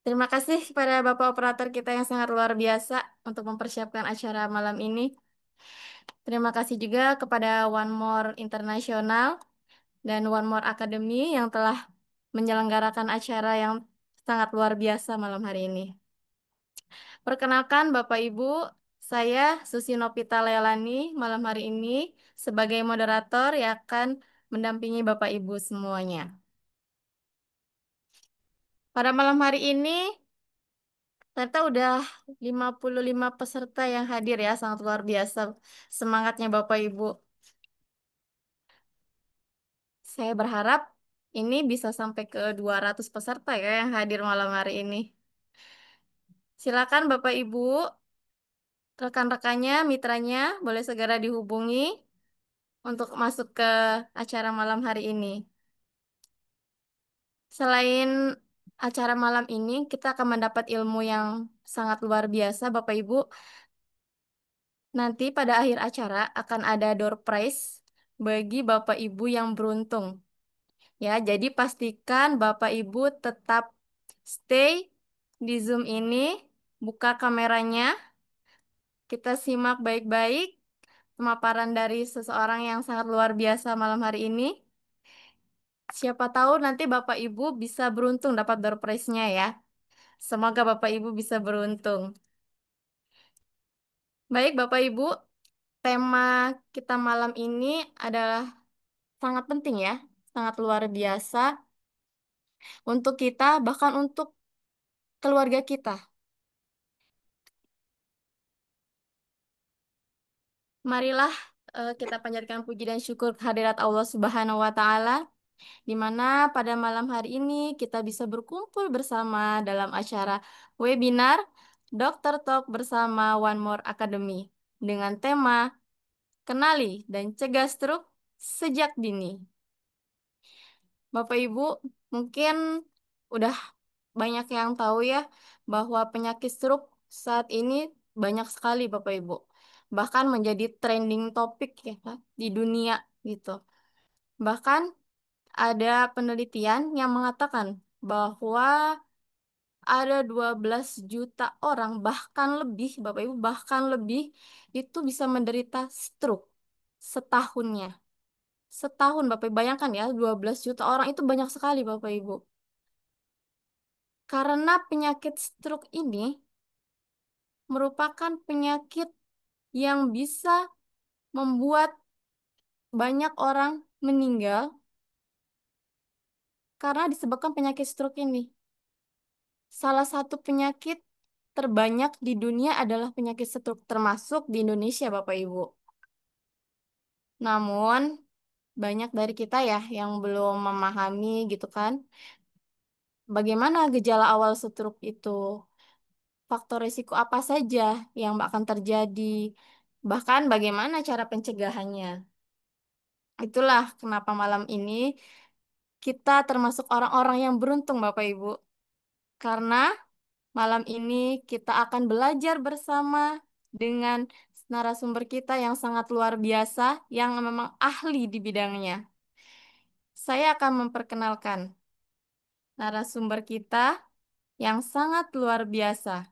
Terima kasih kepada Bapak Operator kita yang sangat luar biasa untuk mempersiapkan acara malam ini. Terima kasih juga kepada One More International dan One More Academy yang telah menyelenggarakan acara yang sangat luar biasa malam hari ini. Perkenalkan Bapak Ibu, saya Susi Nopita Leelani malam hari ini sebagai moderator yang akan mendampingi Bapak Ibu semuanya. Pada malam hari ini, ternyata udah 55 peserta yang hadir ya, sangat luar biasa semangatnya Bapak Ibu. Saya berharap ini bisa sampai ke 200 peserta ya yang hadir malam hari ini. Silakan Bapak Ibu, rekan-rekannya, mitranya boleh segera dihubungi untuk masuk ke acara malam hari ini. Selain acara malam ini, kita akan mendapat ilmu yang sangat luar biasa Bapak Ibu. Nanti pada akhir acara akan ada door prize bagi Bapak Ibu yang beruntung. Ya, jadi pastikan Bapak Ibu tetap stay di Zoom ini, buka kameranya, kita simak baik-baik pemaparan dari seseorang yang sangat luar biasa malam hari ini. Siapa tahu nanti Bapak Ibu bisa beruntung dapat door prize-nya ya. Semoga Bapak Ibu bisa beruntung. Baik Bapak Ibu, tema kita malam ini adalah sangat penting ya, sangat luar biasa untuk kita, bahkan untuk keluarga kita. Marilah kita panjatkan puji dan syukur kehadirat Allah Subhanahu wa Ta'ala, di mana pada malam hari ini kita bisa berkumpul bersama dalam acara webinar Dokter Talk bersama One More Academy dengan tema Kenali dan Cegah Stroke Sejak Dini. Bapak Ibu, mungkin udah banyak yang tahu ya bahwa penyakit stroke saat ini banyak sekali Bapak Ibu. Bahkan menjadi trending topik ya Kak, di dunia gitu. Bahkan ada penelitian yang mengatakan bahwa ada 12 juta orang bahkan lebih Bapak Ibu bahkan lebih itu bisa menderita stroke setahunnya. Setahun Bapak Ibu bayangkan ya 12 juta orang itu banyak sekali Bapak Ibu. Karena penyakit stroke ini merupakan penyakit yang bisa membuat banyak orang meninggal karena disebabkan penyakit stroke ini. Salah satu penyakit terbanyak di dunia adalah penyakit stroke, termasuk di Indonesia, Bapak Ibu. Namun, banyak dari kita ya yang belum memahami gitu kan, bagaimana gejala awal stroke itu, faktor risiko apa saja yang akan terjadi, bahkan bagaimana cara pencegahannya. Itulah kenapa malam ini kita termasuk orang-orang yang beruntung, Bapak Ibu. Karena malam ini kita akan belajar bersama dengan narasumber kita yang sangat luar biasa, yang memang ahli di bidangnya. Saya akan memperkenalkan narasumber kita yang sangat luar biasa.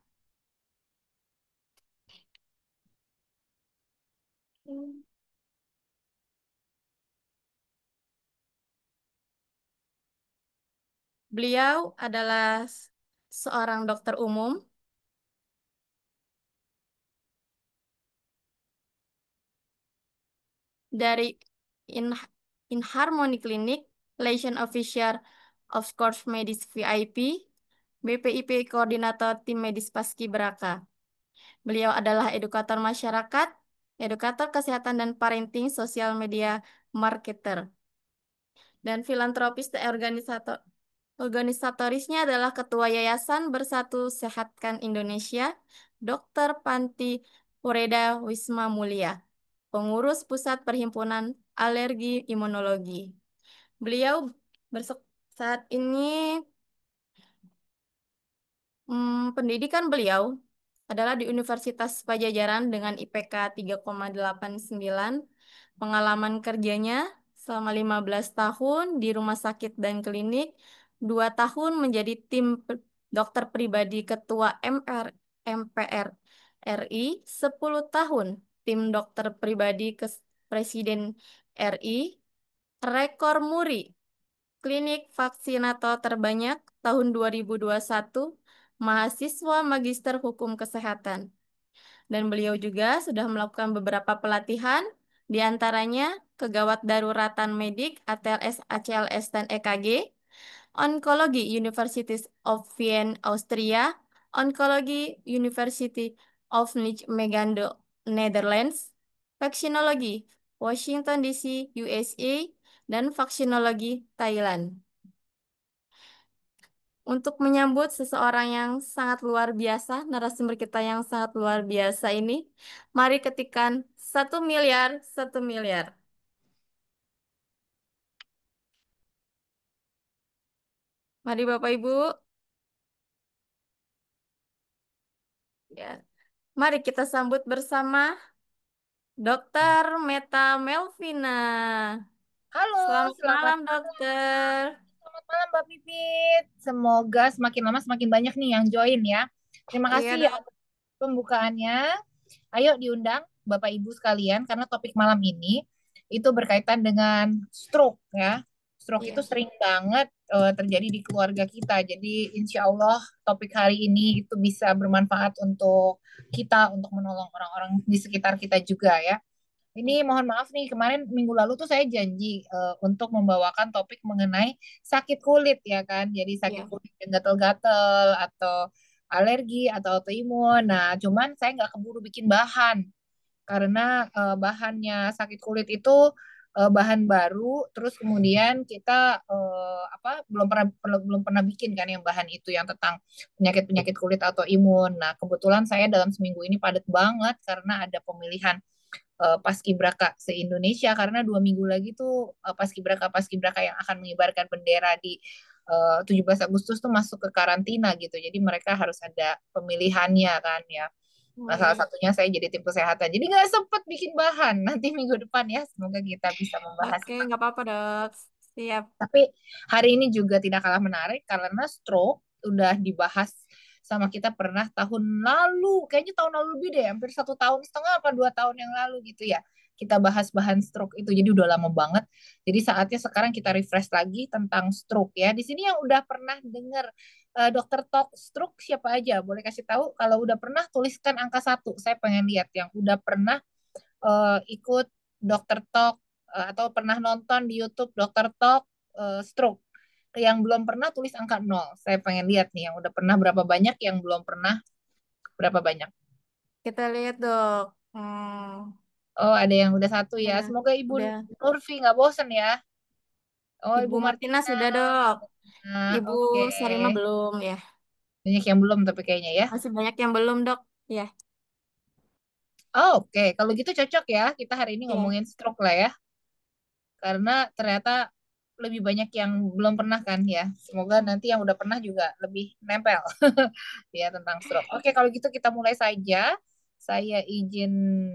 Beliau adalah seorang dokter umum dari In Harmony Clinic, Liaison Officer of Course Medis VIP, BPIP Koordinator Tim Medis Paskibraka. Beliau adalah edukator masyarakat, edukator kesehatan dan parenting, sosial media marketer, dan filantropis dan organisator. Organisatorisnya adalah Ketua Yayasan Bersatu Sehatkan Indonesia, Dr. Panti Ureda Wisma Mulia, Pengurus Pusat Perhimpunan Alergi Imunologi. Beliau saat ini pendidikan beliau adalah di Universitas Pajajaran dengan IPK 3,89. Pengalaman kerjanya selama 15 tahun di rumah sakit dan klinik, 2 tahun menjadi tim dokter pribadi Ketua MPR RI 10 tahun, tim dokter pribadi Presiden RI, rekor muri, klinik vaksinator terbanyak tahun 2021, mahasiswa Magister Hukum Kesehatan. Dan beliau juga sudah melakukan beberapa pelatihan, di antaranya kegawat daruratan medik ATLS, ACLS, dan EKG, Onkologi University of Vienna, Austria, Onkologi University of Nijmegen, Netherlands, Vaksinologi Washington DC, USA, dan Vaksinologi Thailand. Untuk menyambut seseorang yang sangat luar biasa, narasumber kita yang sangat luar biasa ini, mari ketikkan 1 miliar, 1 miliar. Mari Bapak Ibu, ya. Mari kita sambut bersama Dokter Meta Melvina. Halo, Selamat selamat malam, malam. dokter. Selamat malam, Mbak Pipit. Semoga semakin lama semakin banyak nih yang join ya. Terima Iya, kasih ya dok. untuk pembukaannya. Ayo diundang Bapak Ibu sekalian karena topik malam ini itu berkaitan dengan stroke ya. Stroke itu Iya, sering banget terjadi di keluarga kita. Jadi insya Allah topik hari ini itu bisa bermanfaat untuk kita untuk menolong orang-orang di sekitar kita juga ya. Ini mohon maaf nih, kemarin minggu lalu tuh saya janji untuk membawakan topik mengenai sakit kulit ya kan. Jadi sakit iya. kulit yang gatel-gatel atau alergi atau autoimun. Nah, cuman saya nggak keburu bikin bahan karena bahannya sakit kulit itu bahan baru. Terus kemudian kita apa belum pernah bikin kan yang bahan itu yang tentang penyakit-penyakit kulit autoimun. Nah, kebetulan saya dalam seminggu ini padat banget karena ada pemilihan paskibraka se-Indonesia karena 2 minggu lagi tuh paskibraka yang akan mengibarkan bendera di 17 Agustus tuh masuk ke karantina gitu. Jadi mereka harus ada pemilihannya kan ya. Oh Nah, salah iya. satunya saya jadi tim kesehatan. Jadi nggak sempet bikin bahan. Nanti minggu depan ya, semoga kita bisa membahas. Oke, nggak apa-apa, dok. Siap. Tapi hari ini juga tidak kalah menarik karena stroke udah dibahas sama kita pernah tahun lalu, kayaknya tahun lalu lebih deh, hampir 1 tahun setengah apa 2 tahun yang lalu gitu ya. Kita bahas bahan stroke itu, jadi udah lama banget. Jadi saatnya sekarang kita refresh lagi tentang stroke ya. Di sini yang udah pernah dengar dokter talk stroke siapa aja? Boleh kasih tahu? Kalau udah pernah tuliskan angka 1. Saya pengen lihat yang udah pernah ikut dokter talk atau pernah nonton di YouTube dokter talk stroke. Yang belum pernah tulis angka 0. Saya pengen lihat nih yang udah pernah berapa banyak, yang belum pernah berapa banyak. Kita lihat, dok. Hmm, Oh, ada yang udah 1 ya. ya, Semoga Ibu udah. Nurfi nggak bosen ya. Oh, Ibu Ibu Martina Martina. sudah, dok. Nah, Ibu oke. Sarima belum, ya. Banyak yang belum tapi kayaknya ya. Masih banyak yang belum, dok. Ya, Oh, oke. Kalau gitu cocok ya. Kita hari ini iya. ngomongin stroke lah ya. Karena ternyata lebih banyak yang belum pernah kan ya. Semoga nanti yang udah pernah juga lebih nempel ya tentang stroke. Oke, kalau gitu kita mulai saja. Saya izin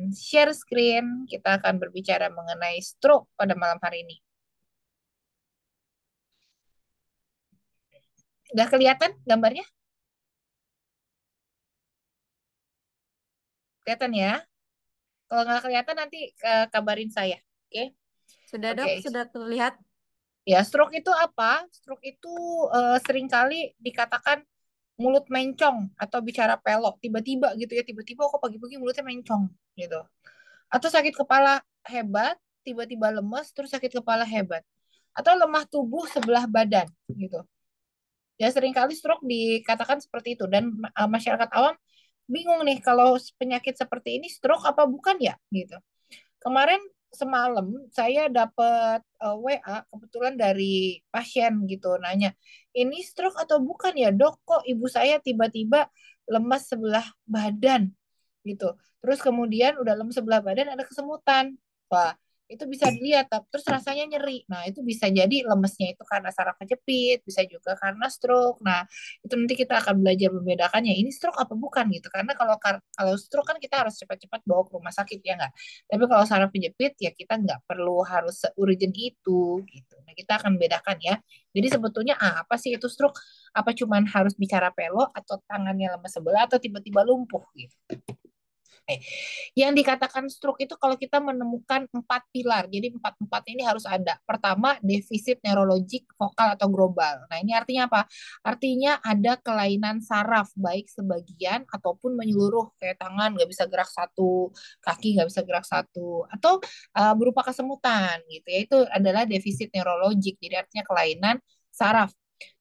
share screen. Kita akan berbicara mengenai stroke pada malam hari ini. Udah kelihatan gambarnya? Kelihatan ya? Kalau nggak kelihatan nanti kabarin saya. Oke? Sudah, Oke. dok. Sudah terlihat. Ya, stroke itu apa? Stroke itu seringkali dikatakan mulut mencong atau bicara pelok tiba-tiba gitu ya, tiba-tiba kok pagi-pagi mulutnya mencong gitu, atau sakit kepala hebat, tiba-tiba lemes terus sakit kepala hebat, atau lemah tubuh sebelah badan gitu ya. Seringkali stroke dikatakan seperti itu dan masyarakat awam bingung nih kalau penyakit seperti ini stroke apa bukan ya gitu. Kemarin semalam saya dapat WA kebetulan dari pasien gitu nanya, ini stroke atau bukan ya dok? Kok ibu saya tiba-tiba lemas sebelah badan gitu. Terus kemudian udah lemas sebelah badan ada kesemutan. Wah, itu bisa dilihat, terus rasanya nyeri. Nah, itu bisa jadi lemesnya itu karena saraf kejepit, bisa juga karena stroke. Nah, itu nanti kita akan belajar membedakannya ini stroke apa bukan gitu. Karena kalau stroke kan kita harus cepat-cepat bawa ke rumah sakit ya nggak. Tapi kalau saraf kejepit ya kita nggak perlu harus urgent itu gitu. Nah, kita akan bedakan ya. Jadi sebetulnya apa sih itu stroke? Apa cuman harus bicara pelo atau tangannya lemas sebelah atau tiba-tiba lumpuh gitu. Eh, yang dikatakan stroke itu kalau kita menemukan 4 pilar. Jadi empat-empat ini harus ada. Pertama, defisit neurologik, vokal atau global. Nah, ini artinya apa? Artinya ada kelainan saraf, baik sebagian ataupun menyeluruh. Kayak tangan nggak bisa gerak satu, kaki nggak bisa gerak satu, atau berupa kesemutan gitu ya. Itu adalah defisit neurologik. Jadi artinya kelainan saraf.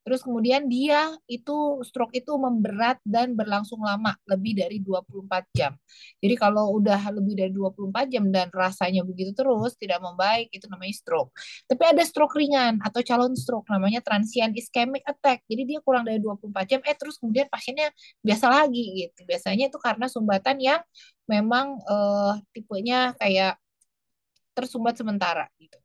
Terus kemudian dia itu stroke itu memberat dan berlangsung lama, lebih dari 24 jam. Jadi kalau udah lebih dari 24 jam dan rasanya begitu terus, tidak membaik, itu namanya stroke. Tapi ada stroke ringan atau calon stroke, namanya transient ischemic attack. Jadi dia kurang dari 24 jam, terus kemudian pasiennya biasa lagi gitu. Biasanya itu karena sumbatan yang memang tipenya kayak tersumbat sementara gitu.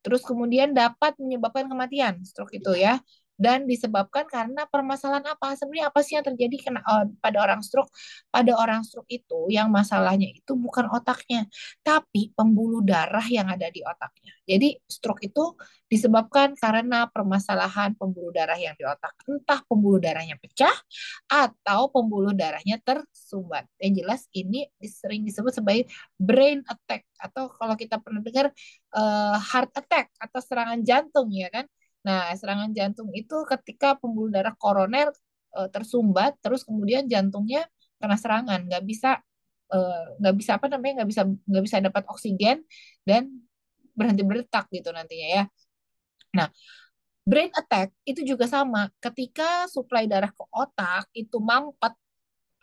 Terus kemudian dapat menyebabkan kematian stroke itu ya. Dan disebabkan karena permasalahan apa? Sebenarnya apa sih yang terjadi pada orang stroke? Pada orang stroke itu yang masalahnya itu bukan otaknya, tapi pembuluh darah yang ada di otaknya. Jadi stroke itu disebabkan karena permasalahan pembuluh darah yang di otak. Entah pembuluh darahnya pecah atau pembuluh darahnya tersumbat. Yang jelas ini sering disebut sebagai brain attack atau kalau kita pernah dengar heart attack atau serangan jantung ya kan. Nah, serangan jantung itu ketika pembuluh darah koroner tersumbat, terus kemudian jantungnya kena serangan, nggak bisa apa namanya nggak bisa dapat oksigen dan berhenti berdetak gitu nantinya ya. Nah, brain attack itu juga sama. Ketika suplai darah ke otak itu mampet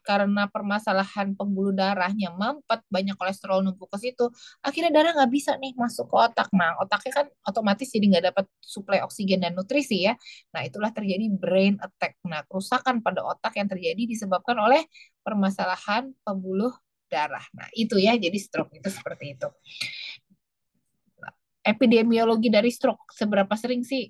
karena permasalahan pembuluh darahnya mampet, banyak kolesterol numpuk ke situ, akhirnya darah nggak bisa nih masuk ke otak. Nah, otaknya kan otomatis jadi nggak dapat suplai oksigen dan nutrisi ya. Nah, itulah terjadi brain attack. Nah, kerusakan pada otak yang terjadi disebabkan oleh permasalahan pembuluh darah. Nah, itu ya, jadi stroke itu seperti itu. Epidemiologi dari stroke, seberapa sering sih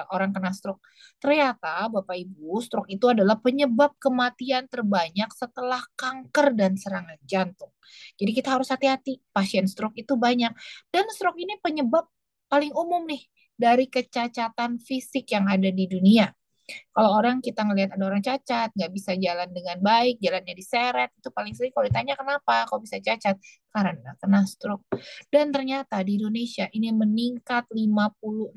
orang kena stroke? Ternyata Bapak Ibu, stroke itu adalah penyebab kematian terbanyak setelah kanker dan serangan jantung. Jadi kita harus hati-hati, pasien stroke itu banyak. Dan stroke ini penyebab paling umum nih dari kecacatan fisik yang ada di dunia. Kalau orang kita ngelihat ada orang cacat, nggak bisa jalan dengan baik, jalannya diseret, itu paling sering kalau ditanya kenapa kok bisa cacat, karena kena stroke. Dan ternyata di Indonesia ini meningkat 56%.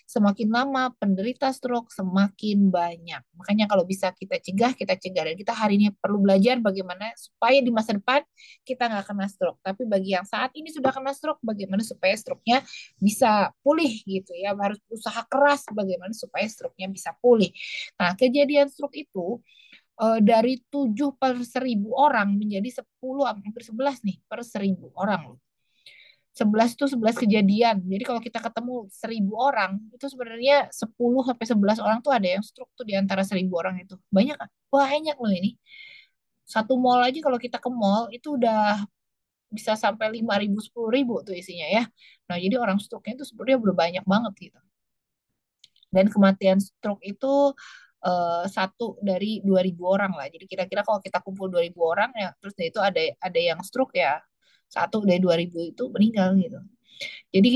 Semakin lama penderita stroke semakin banyak. Makanya kalau bisa kita cegah, kita cegah. Dan kita hari ini perlu belajar bagaimana supaya di masa depan kita nggak kena stroke. Tapi bagi yang saat ini sudah kena stroke, bagaimana supaya stroke-nya bisa pulih gitu ya. Harus berusaha keras bagaimana supaya stroke-nya bisa pulih. Nah, kejadian stroke itu dari 7 per 1.000 orang menjadi 10 hampir 11 nih per 1.000 orang. 11 itu 11 kejadian. Jadi kalau kita ketemu 1.000 orang, itu sebenarnya 10 sampai 11 orang tuh ada yang stroke tuh di antara 1.000 orang itu. Banyak kan? Banyak loh ini. Satu mall aja kalau kita ke mall itu udah bisa sampai 5.000 10.000 tuh isinya ya. Nah, jadi orang stroke-nya itu sebenarnya udah banyak banget gitu. Dan kematian stroke itu 1 dari 2.000 orang lah. Jadi kira-kira kalau kita kumpul 2.000 orang ya, terus itu ada yang stroke ya, 1 dari 2.000 itu meninggal gitu. Jadi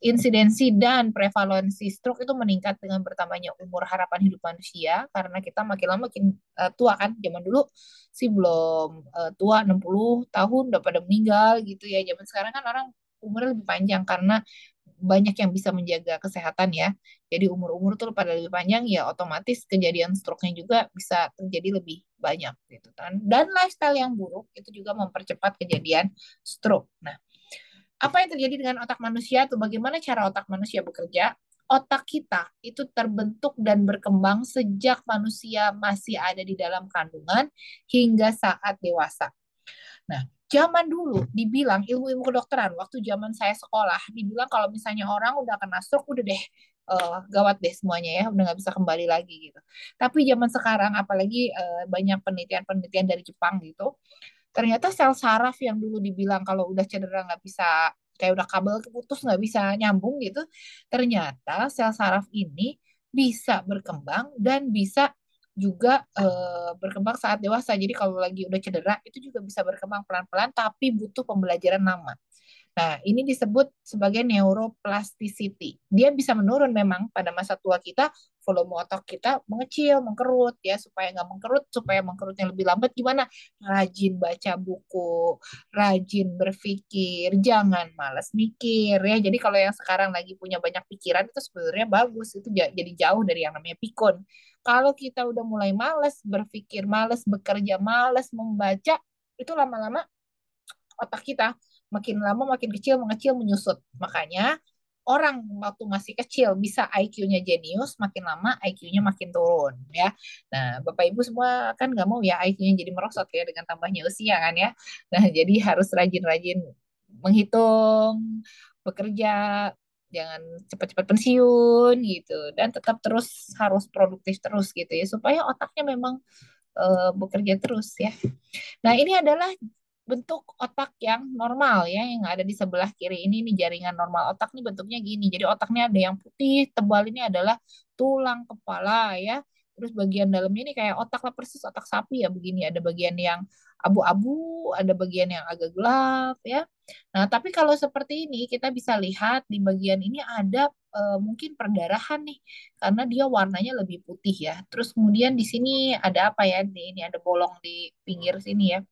insidensi dan prevalensi stroke itu meningkat dengan bertambahnya umur harapan hidup manusia karena kita makin lama makin tua kan. Zaman dulu sih belum tua 60 tahun udah pada meninggal gitu ya. Zaman sekarang kan orang umurnya lebih panjang karena banyak yang bisa menjaga kesehatan ya. Jadi umur-umur tuh pada lebih panjang ya otomatis kejadian stroke-nya juga bisa terjadi lebih banyak gitu kan. Dan lifestyle yang buruk itu juga mempercepat kejadian stroke. Nah, apa yang terjadi dengan otak manusia tuh bagaimana cara otak manusia bekerja? Otak kita itu terbentuk dan berkembang sejak manusia masih ada di dalam kandungan hingga saat dewasa. Nah, zaman dulu dibilang ilmu-ilmu kedokteran waktu zaman saya sekolah dibilang kalau misalnya orang udah kena stroke udah deh gawat deh semuanya ya udah nggak bisa kembali lagi gitu. Tapi zaman sekarang apalagi banyak penelitian-penelitian dari Jepang gitu ternyata sel saraf yang dulu dibilang kalau udah cedera nggak bisa kayak udah kabel keputus nggak bisa nyambung gitu. Ternyata sel saraf ini bisa berkembang dan bisa juga berkembang saat dewasa. Jadi kalau lagi udah cedera itu juga bisa berkembang pelan-pelan tapi butuh pembelajaran lama. Nah, ini disebut sebagai neuroplasticity. Dia bisa menurun memang pada masa tua kita, volume otak kita mengecil, mengkerut ya, supaya nggak mengkerut, supaya mengkerutnya lebih lambat gimana? Rajin baca buku, rajin berpikir, jangan malas mikir ya. Jadi kalau yang sekarang lagi punya banyak pikiran itu sebenarnya bagus, itu jadi jauh dari yang namanya pikun. Kalau kita udah mulai malas berpikir, malas bekerja, malas membaca, itu lama-lama otak kita makin lama makin kecil, mengecil, menyusut. Makanya orang waktu masih kecil bisa IQ-nya jenius, makin lama IQ-nya makin turun ya. Nah, Bapak Ibu semua kan nggak mau ya IQ-nya jadi merosot ya dengan tambahnya usia kan ya. Nah, jadi harus rajin-rajin menghitung, bekerja, jangan cepat-cepat pensiun gitu dan tetap terus harus produktif terus gitu ya supaya otaknya memang bekerja terus ya. Nah, ini adalah bentuk otak yang normal ya, yang ada di sebelah kiri ini jaringan normal otak nih bentuknya gini. Jadi otaknya ada yang putih, tebal ini adalah tulang kepala ya. Terus bagian dalamnya ini kayak otak lah persis otak sapi ya begini. Ada bagian yang abu-abu, ada bagian yang agak gelap ya. Nah, tapi kalau seperti ini kita bisa lihat di bagian ini ada mungkin perdarahan nih karena dia warnanya lebih putih ya. Terus kemudian di sini ada apa ya? Ini ada bolong di pinggir sini ya.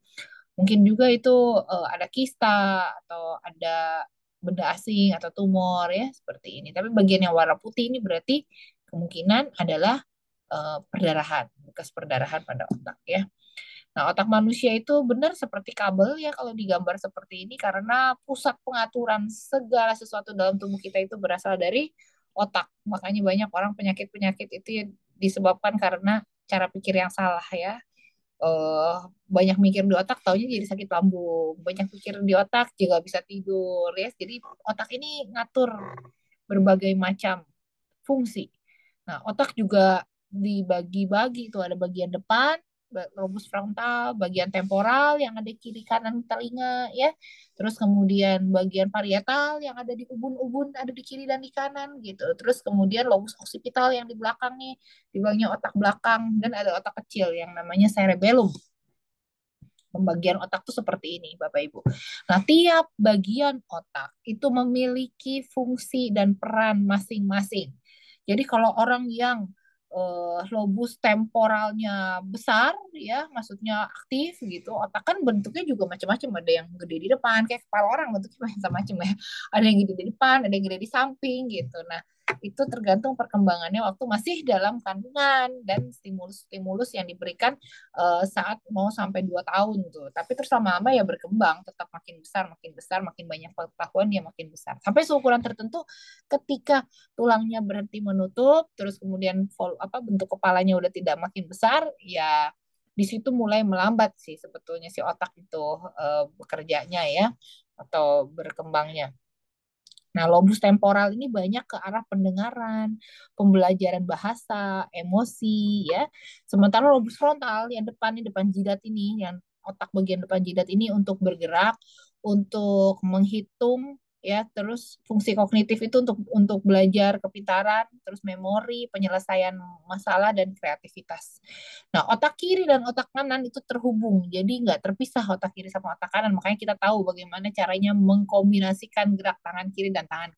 Mungkin juga itu ada kista atau ada benda asing atau tumor ya seperti ini. Tapi bagian yang warna putih ini berarti kemungkinan adalah perdarahan, bekas perdarahan pada otak ya. Nah, otak manusia itu benar seperti kabel ya kalau digambar seperti ini karena pusat pengaturan segala sesuatu dalam tubuh kita itu berasal dari otak. Makanya banyak orang penyakit-penyakit itu ya disebabkan karena cara pikir yang salah ya. eh Banyak mikir di otak taunya jadi sakit lambung, banyak pikir di otak juga bisa tidur ya. Jadi otak ini ngatur berbagai macam fungsi. Nah, otak juga dibagi-bagi itu ada bagian depan, lobus frontal, bagian temporal yang ada kiri kanan telinga ya. Terus kemudian bagian parietal yang ada di ubun-ubun ada di kiri dan di kanan gitu. Terus kemudian lobus occipital yang di belakang nih, di bagian otak belakang dan ada otak kecil yang namanya cerebellum. Pembagian otak tuh seperti ini, Bapak Ibu. Nah, tiap bagian otak itu memiliki fungsi dan peran masing-masing. Jadi kalau orang yang lobus temporalnya besar, ya, maksudnya aktif gitu, otak kan bentuknya juga macam-macam. Ada yang gede di depan, kayak kepala orang bentuknya macam-macam ya. Ada yang gede di depan, ada yang gede di samping gitu. Nah, itu tergantung perkembangannya waktu masih dalam kandungan dan stimulus-stimulus yang diberikan saat mau sampai 2 tahun tuh. Tapi terus lama-lama ya berkembang, tetap makin besar, makin banyak pengetahuan ya makin besar. Sampai seukuran tertentu ketika tulangnya berhenti menutup, terus kemudian bentuk kepalanya udah tidak makin besar, ya di situ mulai melambat sih sebetulnya si otak itu bekerjanya ya atau berkembangnya. Nah, lobus temporal ini banyak ke arah pendengaran, pembelajaran bahasa, emosi, ya. Sementara lobus frontal yang depan ini, depan jidat ini, yang otak bagian depan jidat ini untuk bergerak, untuk menghitung, ya. Terus fungsi kognitif itu untuk belajar kepintaran, terus memori, penyelesaian masalah dan kreativitas. Nah, otak kiri dan otak kanan itu terhubung, jadi nggak terpisah otak kiri sama otak kanan. Makanya kita tahu bagaimana caranya mengkombinasikan gerak tangan kiri dan tangan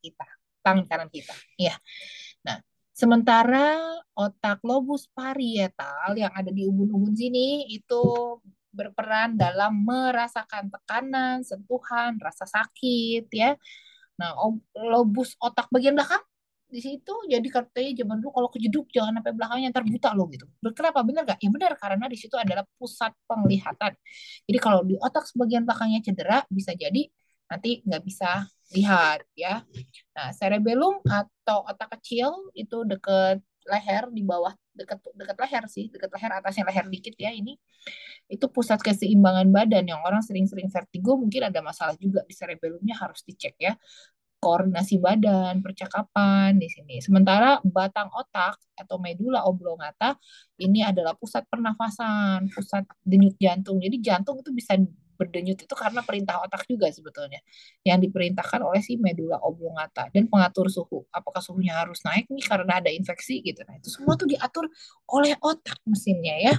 kanan kita. Ya. Nah, sementara otak lobus parietal yang ada di ubun-ubun sini itu berperan dalam merasakan tekanan, sentuhan, rasa sakit, ya. Nah, lobus otak bagian belakang di situ jadi katanya zaman dulu kalau kejeduk jangan sampai belakangnya ntar buta loh gitu. Kenapa? Benar gak? Ya benar karena di situ adalah pusat penglihatan. Jadi kalau di otak sebagian belakangnya cedera bisa jadi nanti nggak bisa lihat ya. Nah, cerebellum atau otak kecil itu deket leher di bawah dekat dekat leher sih, dekat leher atasnya leher dikit ya ini. Itu pusat keseimbangan badan yang orang sering-sering vertigo mungkin ada masalah juga di cerebellumnya harus dicek ya koordinasi badan, percakapan di sini. Sementara batang otak atau medula oblongata ini adalah pusat pernafasan, pusat denyut jantung. Jadi jantung itu bisa berdenyut itu karena perintah otak juga sebetulnya, yang diperintahkan oleh si medula oblongata dan pengatur suhu. Apakah suhunya harus naik nih karena ada infeksi gitu. Nah, itu semua tuh diatur oleh otak mesinnya ya.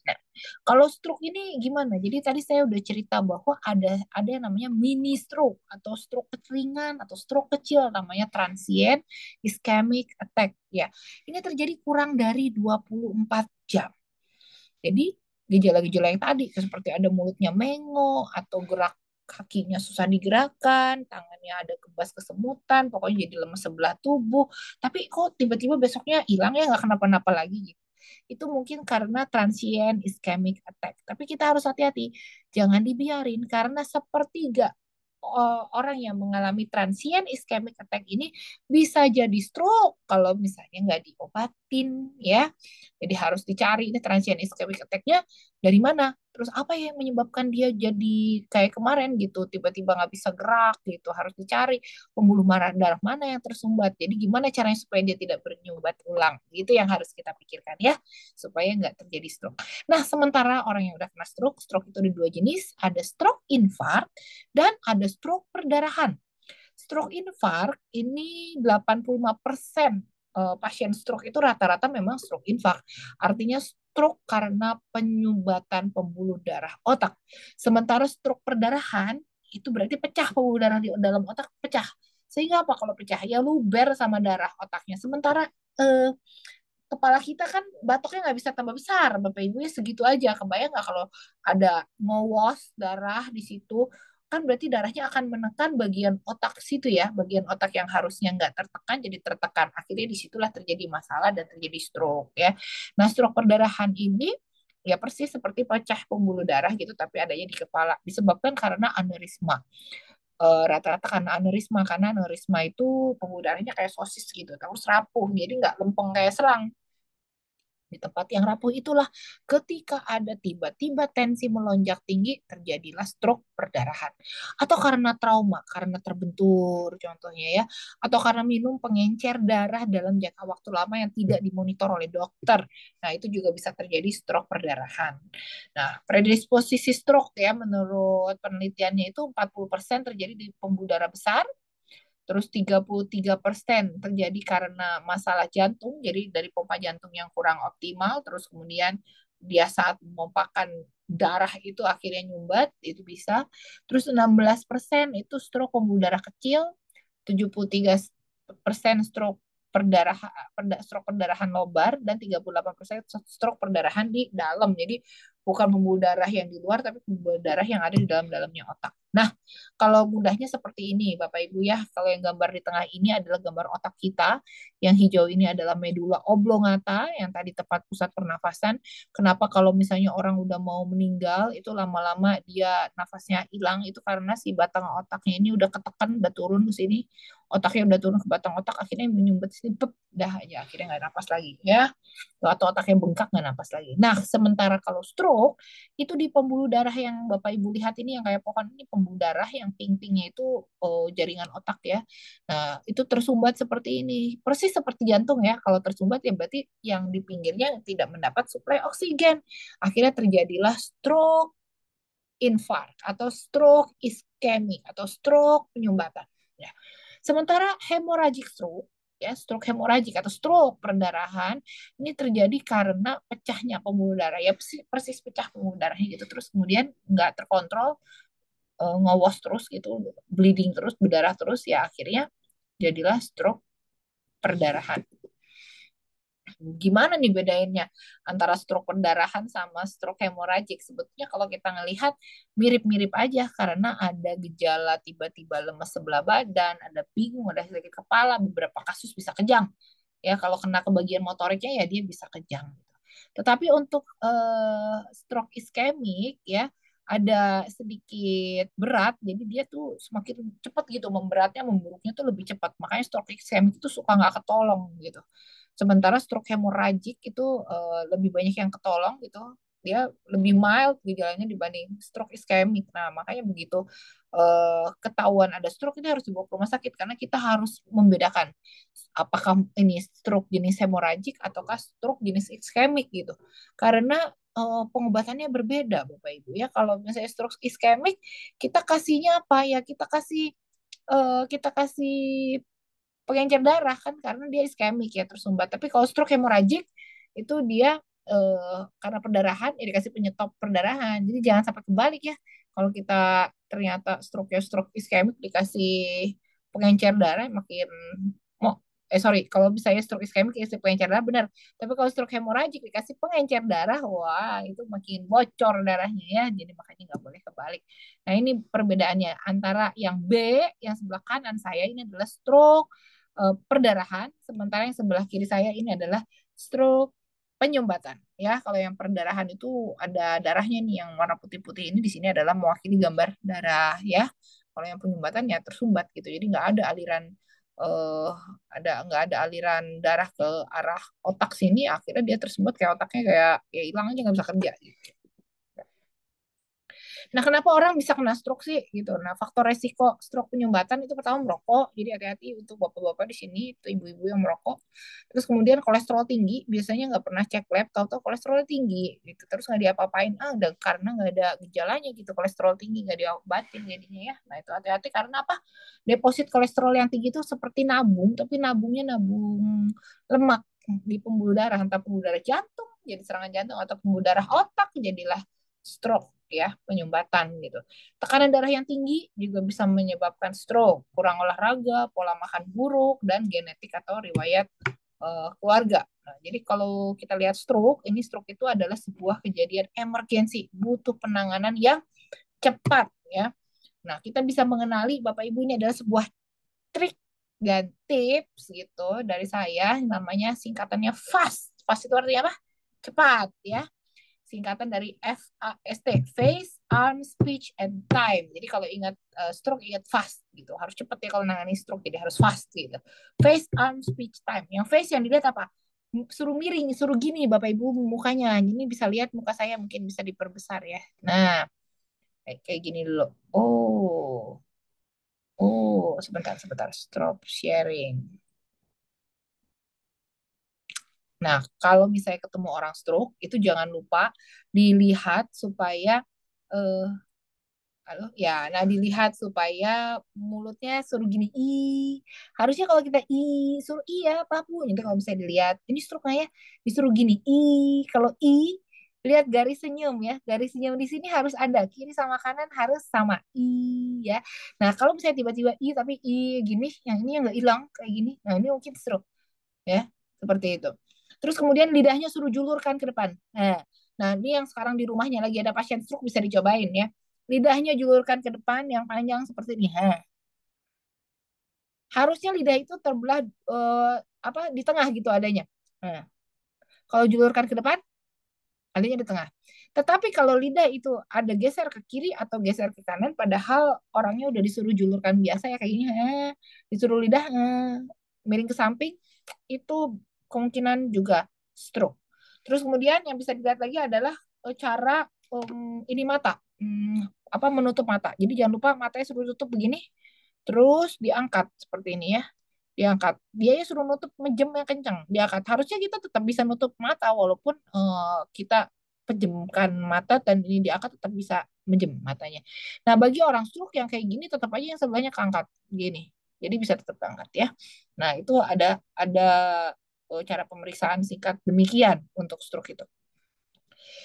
Nah, kalau stroke ini gimana? Jadi tadi saya udah cerita bahwa ada yang namanya mini stroke atau stroke ringan atau stroke kecil namanya transient ischemic attack ya. Ini terjadi kurang dari 24 jam. Jadi gejala-gejala yang tadi seperti ada mulutnya mengo atau gerak kakinya susah digerakkan, tangannya ada kebas kesemutan, pokoknya jadi lemes sebelah tubuh. Tapi kok tiba-tiba besoknya hilang ya nggak kenapa-napa lagi gitu. Itu mungkin karena transient ischemic attack. Tapi kita harus hati-hati, jangan dibiarin karena sepertiga orang yang mengalami transient ischemic attack ini bisa jadi stroke kalau misalnya nggak diobatin ya. Jadi harus dicari ini transient ischemic attack-nya dari mana. Terus apa yang menyebabkan dia jadi kayak kemarin gitu, tiba-tiba nggak bisa gerak gitu. Harus dicari pembuluh darah mana yang tersumbat. Jadi gimana caranya supaya dia tidak bernyumbat ulang. Gitu yang harus kita pikirkan ya, supaya nggak terjadi stroke. Nah, sementara orang yang udah kena stroke, stroke itu ada dua jenis, ada stroke infark dan ada stroke perdarahan. Stroke infark ini 85% pasien stroke itu rata-rata memang stroke infark. Artinya stroke karena penyumbatan pembuluh darah otak. Sementara stroke perdarahan itu berarti pecah pembuluh darah di dalam otak pecah. Sehingga apa kalau pecah? Ya luber sama darah otaknya. Sementara eh, kepala kita kan batoknya nggak bisa tambah besar, Bapak Ibu ya segitu aja. Kebayang nggak kalau ada ngowos darah di situ, kan berarti darahnya akan menekan bagian otak situ ya, bagian otak yang harusnya nggak tertekan jadi tertekan. Akhirnya disitulah terjadi masalah dan terjadi stroke ya. Nah, stroke perdarahan ini ya persis seperti pecah pembuluh darah gitu, tapi adanya di kepala, disebabkan karena aneurisma. Rata-rata karena aneurisma itu pembuluh darahnya kayak sosis gitu, terus rapuh, jadi nggak lempeng kayak selang. Di tempat yang rapuh itulah ketika ada tiba-tiba tensi melonjak tinggi terjadilah stroke perdarahan. Atau karena trauma, karena terbentur contohnya ya, atau karena minum pengencer darah dalam jangka waktu lama yang tidak dimonitor oleh dokter. Nah, itu juga bisa terjadi stroke perdarahan. Nah, predisposisi stroke ya menurut penelitiannya itu 40% terjadi di pembuluh darah besar, terus 33% terjadi karena masalah jantung, jadi dari pompa jantung yang kurang optimal, terus kemudian dia saat memompakan darah itu akhirnya nyumbat, itu bisa. Terus 16% itu stroke pembuluh darah kecil, 73% stroke perdarahan stroke perdarahan lobar dan 38% stroke perdarahan di dalam. Jadi bukan pembuluh darah yang di luar tapi pembuluh darah yang ada di dalamnya otak. Nah, kalau mudahnya seperti ini, Bapak Ibu ya. Kalau yang gambar di tengah ini adalah gambar otak kita, yang hijau ini adalah medula oblongata, yang tadi tepat pusat pernafasan. Kenapa kalau misalnya orang udah mau meninggal, itu lama-lama dia nafasnya hilang, itu karena si batang otaknya ini udah ketekan, udah turun ke sini. Otaknya udah turun ke batang otak, akhirnya menyumbat sini, pep, dah aja, akhirnya nggak napas lagi ya. Atau otaknya bengkak, nggak napas lagi. Nah, sementara kalau stroke, itu di pembuluh darah yang Bapak Ibu lihat ini yang kayak pohon ini pembuluh darah yang ping-pingnya itu jaringan otak ya. Nah, itu tersumbat seperti ini. Persis seperti jantung ya. Kalau tersumbat ya berarti yang di pinggirnya tidak mendapat suplai oksigen. Akhirnya terjadilah stroke infark atau stroke iskemik atau stroke penyumbatan. Ya. Sementara hemorrhagic stroke ya stroke hemorragik atau stroke perdarahan ini terjadi karena pecahnya pembuluh darah ya persis pecah pembuluh darahnya gitu terus kemudian nggak terkontrol ngowos terus gitu bleeding terus berdarah terus ya akhirnya jadilah stroke perdarahan. Gimana nih bedainnya antara stroke perdarahan sama stroke hemorragik? Sebetulnya kalau kita ngelihat mirip-mirip aja karena ada gejala tiba-tiba lemes sebelah badan, ada bingung, ada sakit kepala, beberapa kasus bisa kejang. Ya kalau kena ke bagian motoriknya ya dia bisa kejang. Tetapi untuk stroke iskemik ya ada sedikit berat, jadi dia tuh semakin cepat gitu memberatnya, memburuknya tuh lebih cepat. Makanya stroke iskemik itu suka nggak ketolong gitu. Sementara stroke hemorragik itu lebih banyak yang ketolong gitu. Dia lebih mild gejalanya dibanding stroke iskemik. Nah, makanya begitu ketahuan ada stroke ini harus dibawa ke rumah sakit karena kita harus membedakan apakah ini stroke jenis hemorragik ataukah stroke jenis iskemik gitu. Karena pengobatannya berbeda Bapak Ibu ya. Kalau misalnya stroke iskemik, kita kasihnya apa ya? Kita kasih pengencer darah kan karena dia iskemik ya tersumbat. Tapi kalau stroke hemoragik itu dia karena perdarahan ya dikasih penyetop perdarahan. Jadi jangan sampai kebalik ya. Kalau kita ternyata stroke ya stroke iskemik dikasih pengencer darah makin mau sorry kalau misalnya stroke iskemik dikasih pengencer darah benar. Tapi kalau stroke hemoragik dikasih pengencer darah, wah itu makin bocor darahnya ya. Jadi makanya nggak boleh kebalik. Nah ini perbedaannya antara yang B yang sebelah kanan saya ini adalah stroke perdarahan, sementara yang sebelah kiri saya ini adalah stroke penyumbatan. Ya, kalau yang perdarahan itu ada darahnya nih yang warna putih-putih ini di sini adalah mewakili gambar darah ya. Kalau yang penyumbatan ya tersumbat gitu. Jadi eh nggak ada aliran darah ke arah otak sini, akhirnya dia tersumbat kayak otaknya kayak ya hilang aja nggak bisa kerja gitu. Nah, kenapa orang bisa kena stroke sih gitu? Nah, faktor resiko stroke penyumbatan itu pertama merokok. Jadi hati-hati untuk bapak-bapak di sini, itu ibu-ibu yang merokok. Terus kemudian kolesterol tinggi, biasanya nggak pernah cek lab, tahu-tahu kolesterol tinggi gitu. Terus nggak diapa-apain, udah karena nggak ada gejalanya gitu, kolesterol tinggi nggak diobatin jadinya ya. Nah, itu hati-hati karena apa? Deposit kolesterol yang tinggi itu seperti nabung, tapi nabungnya nabung lemak di pembuluh darah, entah pembuluh darah jantung, jadi serangan jantung atau pembuluh darah otak, jadilah stroke ya, penyumbatan gitu. Tekanan darah yang tinggi juga bisa menyebabkan stroke, kurang olahraga, pola makan buruk, dan genetik atau riwayat keluarga. Nah, jadi kalau kita lihat stroke, ini stroke itu adalah sebuah kejadian emergensi, butuh penanganan yang cepat ya. Nah, kita bisa mengenali Bapak Ibu ini adalah sebuah trik dan tips gitu dari saya namanya singkatannya FAST. FAST itu artinya apa? Cepat ya, singkatan dari FAST, Face, Arm, Speech, and Time. Jadi kalau ingat stroke, ingat fast gitu. Harus cepat ya kalau nangani stroke, jadi harus fast gitu. Face, Arm, Speech, Time. Yang face yang dilihat apa? Suruh miring, suruh gini Bapak Ibu mukanya. Ini bisa lihat muka saya mungkin bisa diperbesar ya. Nah, kayak gini dulu. Oh, sebentar, sebentar. Stop sharing. Nah, kalau misalnya ketemu orang stroke, itu jangan lupa dilihat supaya eh, halo, ya, nah dilihat supaya mulutnya suruh gini harusnya kalau kita suruh iya apapun itu kalau bisa dilihat ini stroke-nya ya disuruh gini kalau lihat garis senyum ya garis senyum di sini harus ada kiri sama kanan harus sama ya. Nah kalau misalnya tiba-tiba tapi gini yang ini yang nggak hilang kayak gini nah ini mungkin stroke ya seperti itu. Terus kemudian lidahnya suruh julurkan ke depan. Nah ini yang sekarang di rumahnya lagi ada pasien stroke bisa dicobain ya. Lidahnya julurkan ke depan yang panjang seperti ini. Harusnya lidah itu terbelah apa di tengah gitu adanya. Nah, kalau julurkan ke depan, adanya di tengah. Tetapi kalau lidah itu ada geser ke kiri atau geser ke kanan, padahal orangnya udah disuruh julurkan biasa ya kayak gini, disuruh lidah miring ke samping, itu kemungkinan juga stroke. Terus kemudian yang bisa dilihat lagi adalah cara ini mata, apa menutup mata. Jadi jangan lupa matanya suruh tutup begini, terus diangkat seperti ini ya, diangkat. Dia ya suruh nutup mejem yang kencang, diangkat. Harusnya kita tetap bisa nutup mata walaupun kita pejamkan mata dan ini diangkat tetap bisa menjem matanya. Nah, bagi orang stroke yang kayak gini tetap aja yang sebelahnya keangkat gini. Jadi bisa tetap keangkat ya. Nah, itu ada cara pemeriksaan singkat demikian untuk stroke itu.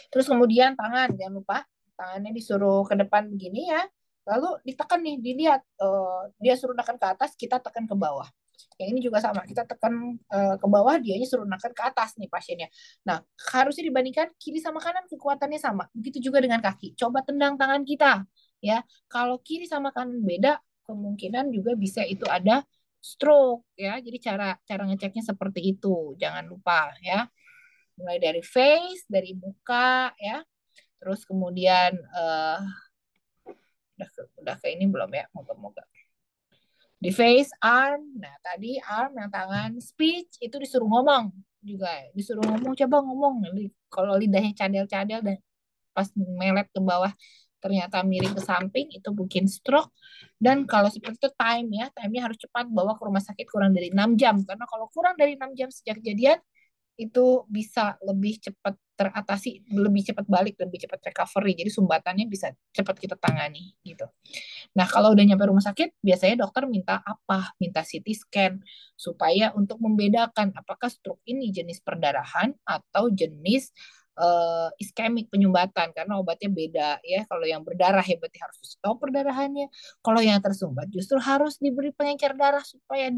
Terus kemudian tangan, jangan lupa tangannya disuruh ke depan begini ya. Lalu ditekan nih, dilihat dia suruh tekan ke atas, kita tekan ke bawah. Yang ini juga sama, kita tekan ke bawah, dianya suruh tekan ke atas nih pasiennya. Nah, harusnya dibandingkan kiri sama kanan kekuatannya sama. Begitu juga dengan kaki. Coba tendang tangan kita, ya. Kalau kiri sama kanan beda, kemungkinan juga bisa itu ada stroke, ya. Jadi cara cara ngeceknya seperti itu, jangan lupa, ya. Mulai dari face, dari muka, ya. Terus kemudian udah ke ini belum ya? Moga-moga. Di face, arm. Nah, tadi arm yang tangan, speech itu disuruh ngomong juga. Disuruh ngomong, coba ngomong. Kalau lidahnya cadel-cadel dan pas melet ke bawah ternyata miring ke samping itu mungkin stroke. Dan kalau seperti itu time ya, time-nya harus cepat bawa ke rumah sakit kurang dari 6 jam karena kalau kurang dari 6 jam sejak kejadian itu bisa lebih cepat teratasi, lebih cepat balik, lebih cepat recovery. Jadi sumbatannya bisa cepat kita tangani gitu. Nah, kalau udah nyampe rumah sakit, biasanya dokter minta apa? Minta CT scan supaya untuk membedakan apakah stroke ini jenis perdarahan atau jenis iskemik penyumbatan karena obatnya beda ya. Kalau yang berdarah ya berarti harus stop perdarahannya. Kalau yang tersumbat justru harus diberi pengencer darah supaya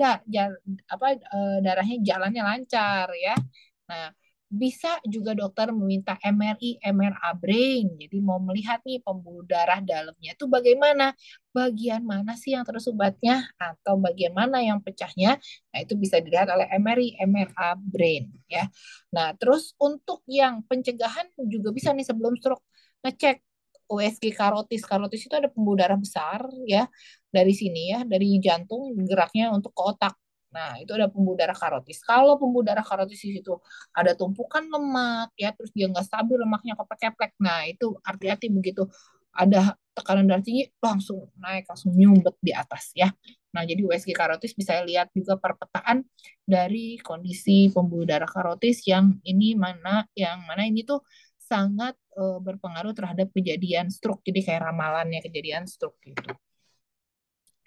darahnya jalannya lancar ya. Nah, bisa juga dokter meminta MRI, MRA brain. Jadi mau melihat nih pembuluh darah dalamnya itu bagaimana, bagian mana sih yang tersumbatnya atau bagian mana yang pecahnya. Nah, itu bisa dilihat oleh MRI, MRA brain ya. Nah, terus untuk yang pencegahan juga bisa nih sebelum stroke ngecek USG karotis. Karotis itu ada pembuluh darah besar ya dari sini ya, dari jantung geraknya untuk ke otak. Nah, itu ada pembuluh darah karotis. Kalau pembuluh darah karotis di situ ada tumpukan lemak ya, terus dia nggak stabil lemaknya keplek-keplek. Nah, itu hati-hati begitu ada tekanan darah tinggi langsung naik, langsung nyumbet di atas ya. Nah, jadi USG karotis bisa lihat juga perpetaan dari kondisi pembuluh darah karotis yang mana ini tuh sangat berpengaruh terhadap kejadian stroke. Jadi kayak ramalannya kejadian stroke gitu.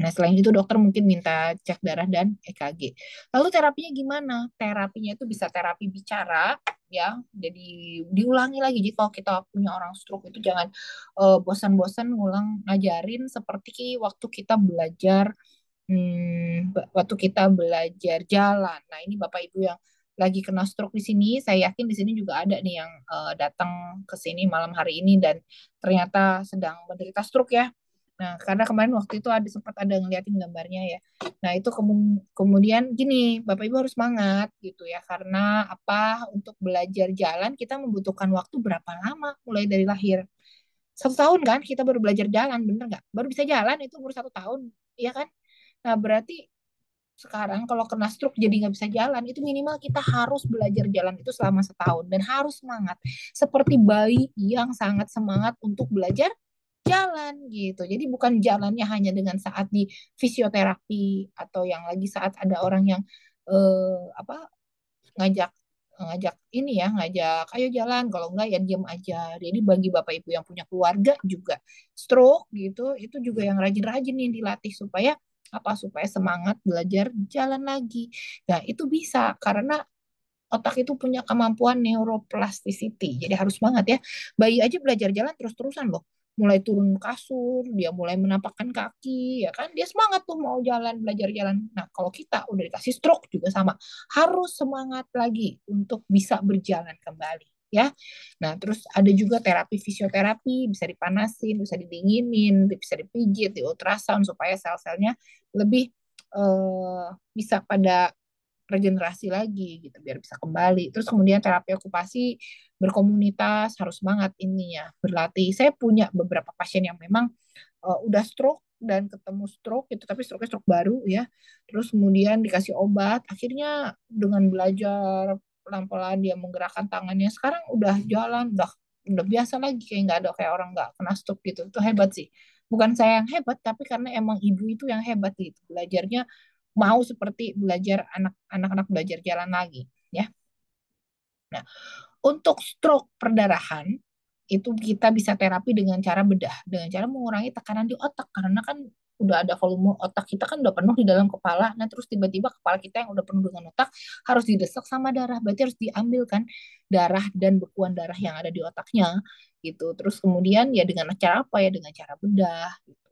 Nah, selain itu dokter mungkin minta cek darah dan EKG. Lalu terapinya gimana? Terapinya itu bisa terapi bicara, ya. Jadi diulangi lagi. Jadi kalau kita punya orang stroke itu jangan bosan-bosan ngulang ngajarin seperti waktu kita belajar jalan. Nah, ini Bapak Ibu yang lagi kena stroke di sini, saya yakin di sini juga ada nih yang datang ke sini malam hari ini dan ternyata sedang menderita stroke ya. Nah, karena kemarin waktu itu sempat ada ngeliatin gambarnya ya. Nah, itu kemudian gini, Bapak Ibu harus semangat gitu ya. Karena apa? Untuk belajar jalan kita membutuhkan waktu berapa lama mulai dari lahir? 1 tahun kan kita baru belajar jalan, bener nggak? Baru bisa jalan itu umur 1 tahun, ya kan? Nah, berarti sekarang kalau kena stroke jadi nggak bisa jalan, itu minimal kita harus belajar jalan itu selama 1 tahun dan harus semangat. Seperti bayi yang sangat semangat untuk belajar jalan gitu. Jadi bukan jalannya hanya dengan saat di fisioterapi atau yang lagi saat ada orang yang apa ngajak ngajak ini ya, ngajak ayo jalan, kalau enggak ya diam aja. Jadi bagi Bapak Ibu yang punya keluarga juga stroke gitu, itu juga yang rajin-rajin nih dilatih supaya apa? Supaya semangat belajar jalan lagi. Nah, itu bisa karena otak itu punya kemampuan neuroplasticity. Jadi harus banget ya. Bayi aja belajar jalan terus-terusan loh. Mulai turun kasur, dia mulai menampakkan kaki, ya kan? Dia semangat tuh mau jalan, belajar jalan. Nah, kalau kita udah dikasih stroke juga sama. Harus semangat lagi untuk bisa berjalan kembali. Ya, nah terus ada juga terapi fisioterapi, bisa dipanasin, bisa didinginin, bisa dipijit, di ultrasound supaya sel-selnya lebih bisa pada regenerasi lagi gitu biar bisa kembali. Terus kemudian terapi okupasi berkomunitas harus banget ininya berlatih. Saya punya beberapa pasien yang memang udah stroke dan ketemu stroke itu tapi stroke baru ya. Terus kemudian dikasih obat, akhirnya dengan belajar pelan-pelan dia menggerakkan tangannya. Sekarang udah jalan, udah biasa lagi kayak nggak ada kayak orang nggak kena stroke gitu. Itu hebat sih. Bukan saya yang hebat, tapi karena emang ibu itu yang hebat gitu. Belajarnya mau seperti belajar anak-anak belajar jalan lagi ya. Nah, untuk stroke perdarahan itu kita bisa terapi dengan cara bedah, dengan cara mengurangi tekanan di otak karena kan udah ada volume otak kita kan udah penuh di dalam kepala. Nah, terus tiba-tiba kepala kita yang udah penuh dengan otak harus didesak sama darah. Berarti harus diambil kan darah dan bekuan darah yang ada di otaknya gitu. Terus kemudian ya dengan cara apa ya? Dengan cara bedah gitu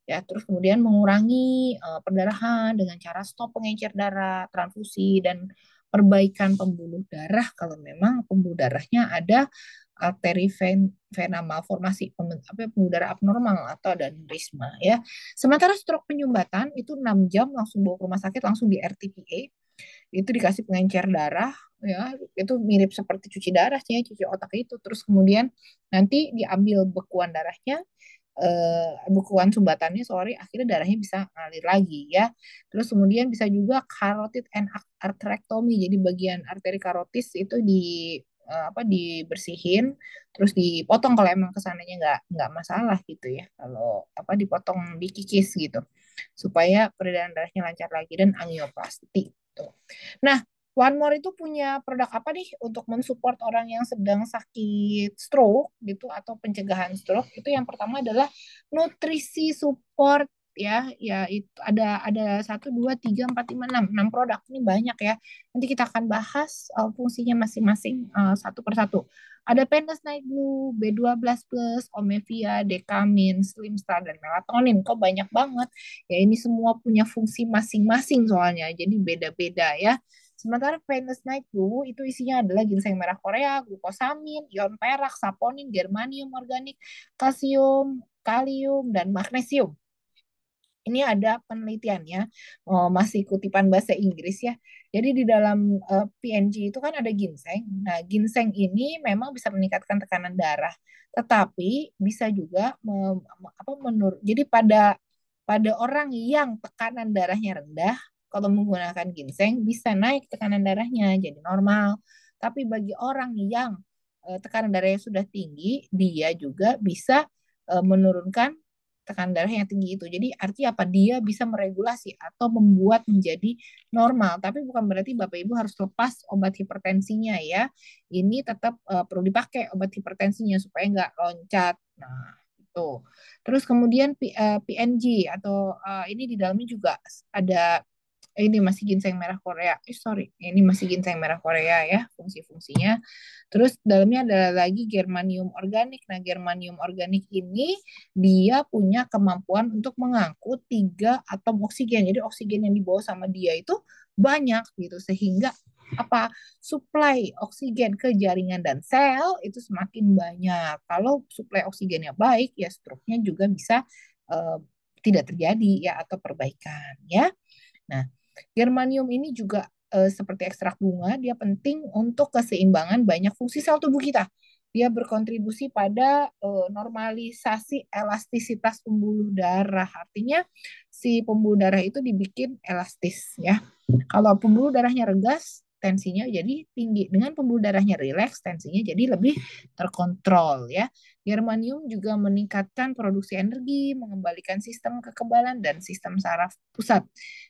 ya. Terus kemudian mengurangi perdarahan dengan cara stop pengencer darah, transfusi dan perbaikan pembuluh darah kalau memang pembuluh darahnya ada arteri vena malformasi, pembuluh darah abnormal atau ada aneurisma ya. Sementara stroke penyumbatan itu 6 jam langsung bawa ke rumah sakit langsung di RTPA, itu dikasih pengencer darah ya, itu mirip seperti cuci darah sih ya, cuci otak itu. Terus kemudian nanti diambil bekuan darahnya, bekuan sumbatannya sorry, akhirnya darahnya bisa ngalir lagi ya. Terus kemudian bisa juga carotid and arterectomy, jadi bagian arteri karotis itu dibersihin terus dipotong kalau emang kesananya nggak masalah gitu ya, kalau dipotong dikikis gitu supaya peredaran darahnya lancar lagi dan angioplasti tuh. Nah, One More itu punya produk apa nih untuk mensupport orang yang sedang sakit stroke gitu atau pencegahan stroke? Itu yang pertama adalah nutrisi support ya, ya itu ada satu dua tiga empat lima enam produk ini banyak ya. Nanti kita akan bahas fungsinya masing-masing satu persatu. Ada Penis Night Blue, B12 plus, Omevia, Dekamin, Slim Star, dan melatonin. Kok banyak banget. Ya ini semua punya fungsi masing-masing soalnya. Jadi beda-beda ya. Sementara Venus Night Blue itu isinya adalah ginseng merah Korea, glukosamin, ion perak, saponin, germanium organik, kalsium, kalium, dan magnesium. Ini ada penelitiannya, masih kutipan bahasa Inggris ya. Jadi di dalam PNG itu kan ada ginseng. Nah, ginseng ini memang bisa meningkatkan tekanan darah, tetapi bisa juga apa menurut. Jadi pada pada orang yang tekanan darahnya rendah, kalau menggunakan ginseng bisa naik tekanan darahnya jadi normal. Tapi bagi orang yang tekanan darahnya sudah tinggi, dia juga bisa menurunkan tekanan darah yang tinggi itu. Jadi artinya apa? Dia bisa meregulasi atau membuat menjadi normal. Tapi bukan berarti Bapak Ibu harus lepas obat hipertensinya ya. Ini tetap perlu dipakai obat hipertensinya supaya nggak loncat. Nah, itu. Terus kemudian PNG atau ini di dalamnya juga ada ini masih ginseng merah Korea. Sorry, ini masih ginseng merah Korea ya fungsi-fungsinya. Terus dalamnya ada lagi germanium organik. Nah, germanium organik ini dia punya kemampuan untuk mengangkut 3 atom oksigen. Jadi oksigen yang dibawa sama dia itu banyak gitu sehingga apa suplai oksigen ke jaringan dan sel itu semakin banyak. Kalau suplai oksigennya baik, ya stroke-nya juga bisa uh, tidak terjadi ya atau perbaikan ya. Nah, germanium ini juga seperti ekstrak bunga, dia penting untuk keseimbangan banyak fungsi sel tubuh kita. Dia berkontribusi pada normalisasi elastisitas pembuluh darah. Artinya si pembuluh darah itu dibikin elastis ya. Kalau pembuluh darahnya regas, tensinya jadi tinggi. Dengan pembuluh darahnya rileks, tensinya jadi lebih terkontrol ya. Germanium juga meningkatkan produksi energi, mengembalikan sistem kekebalan dan sistem saraf pusat.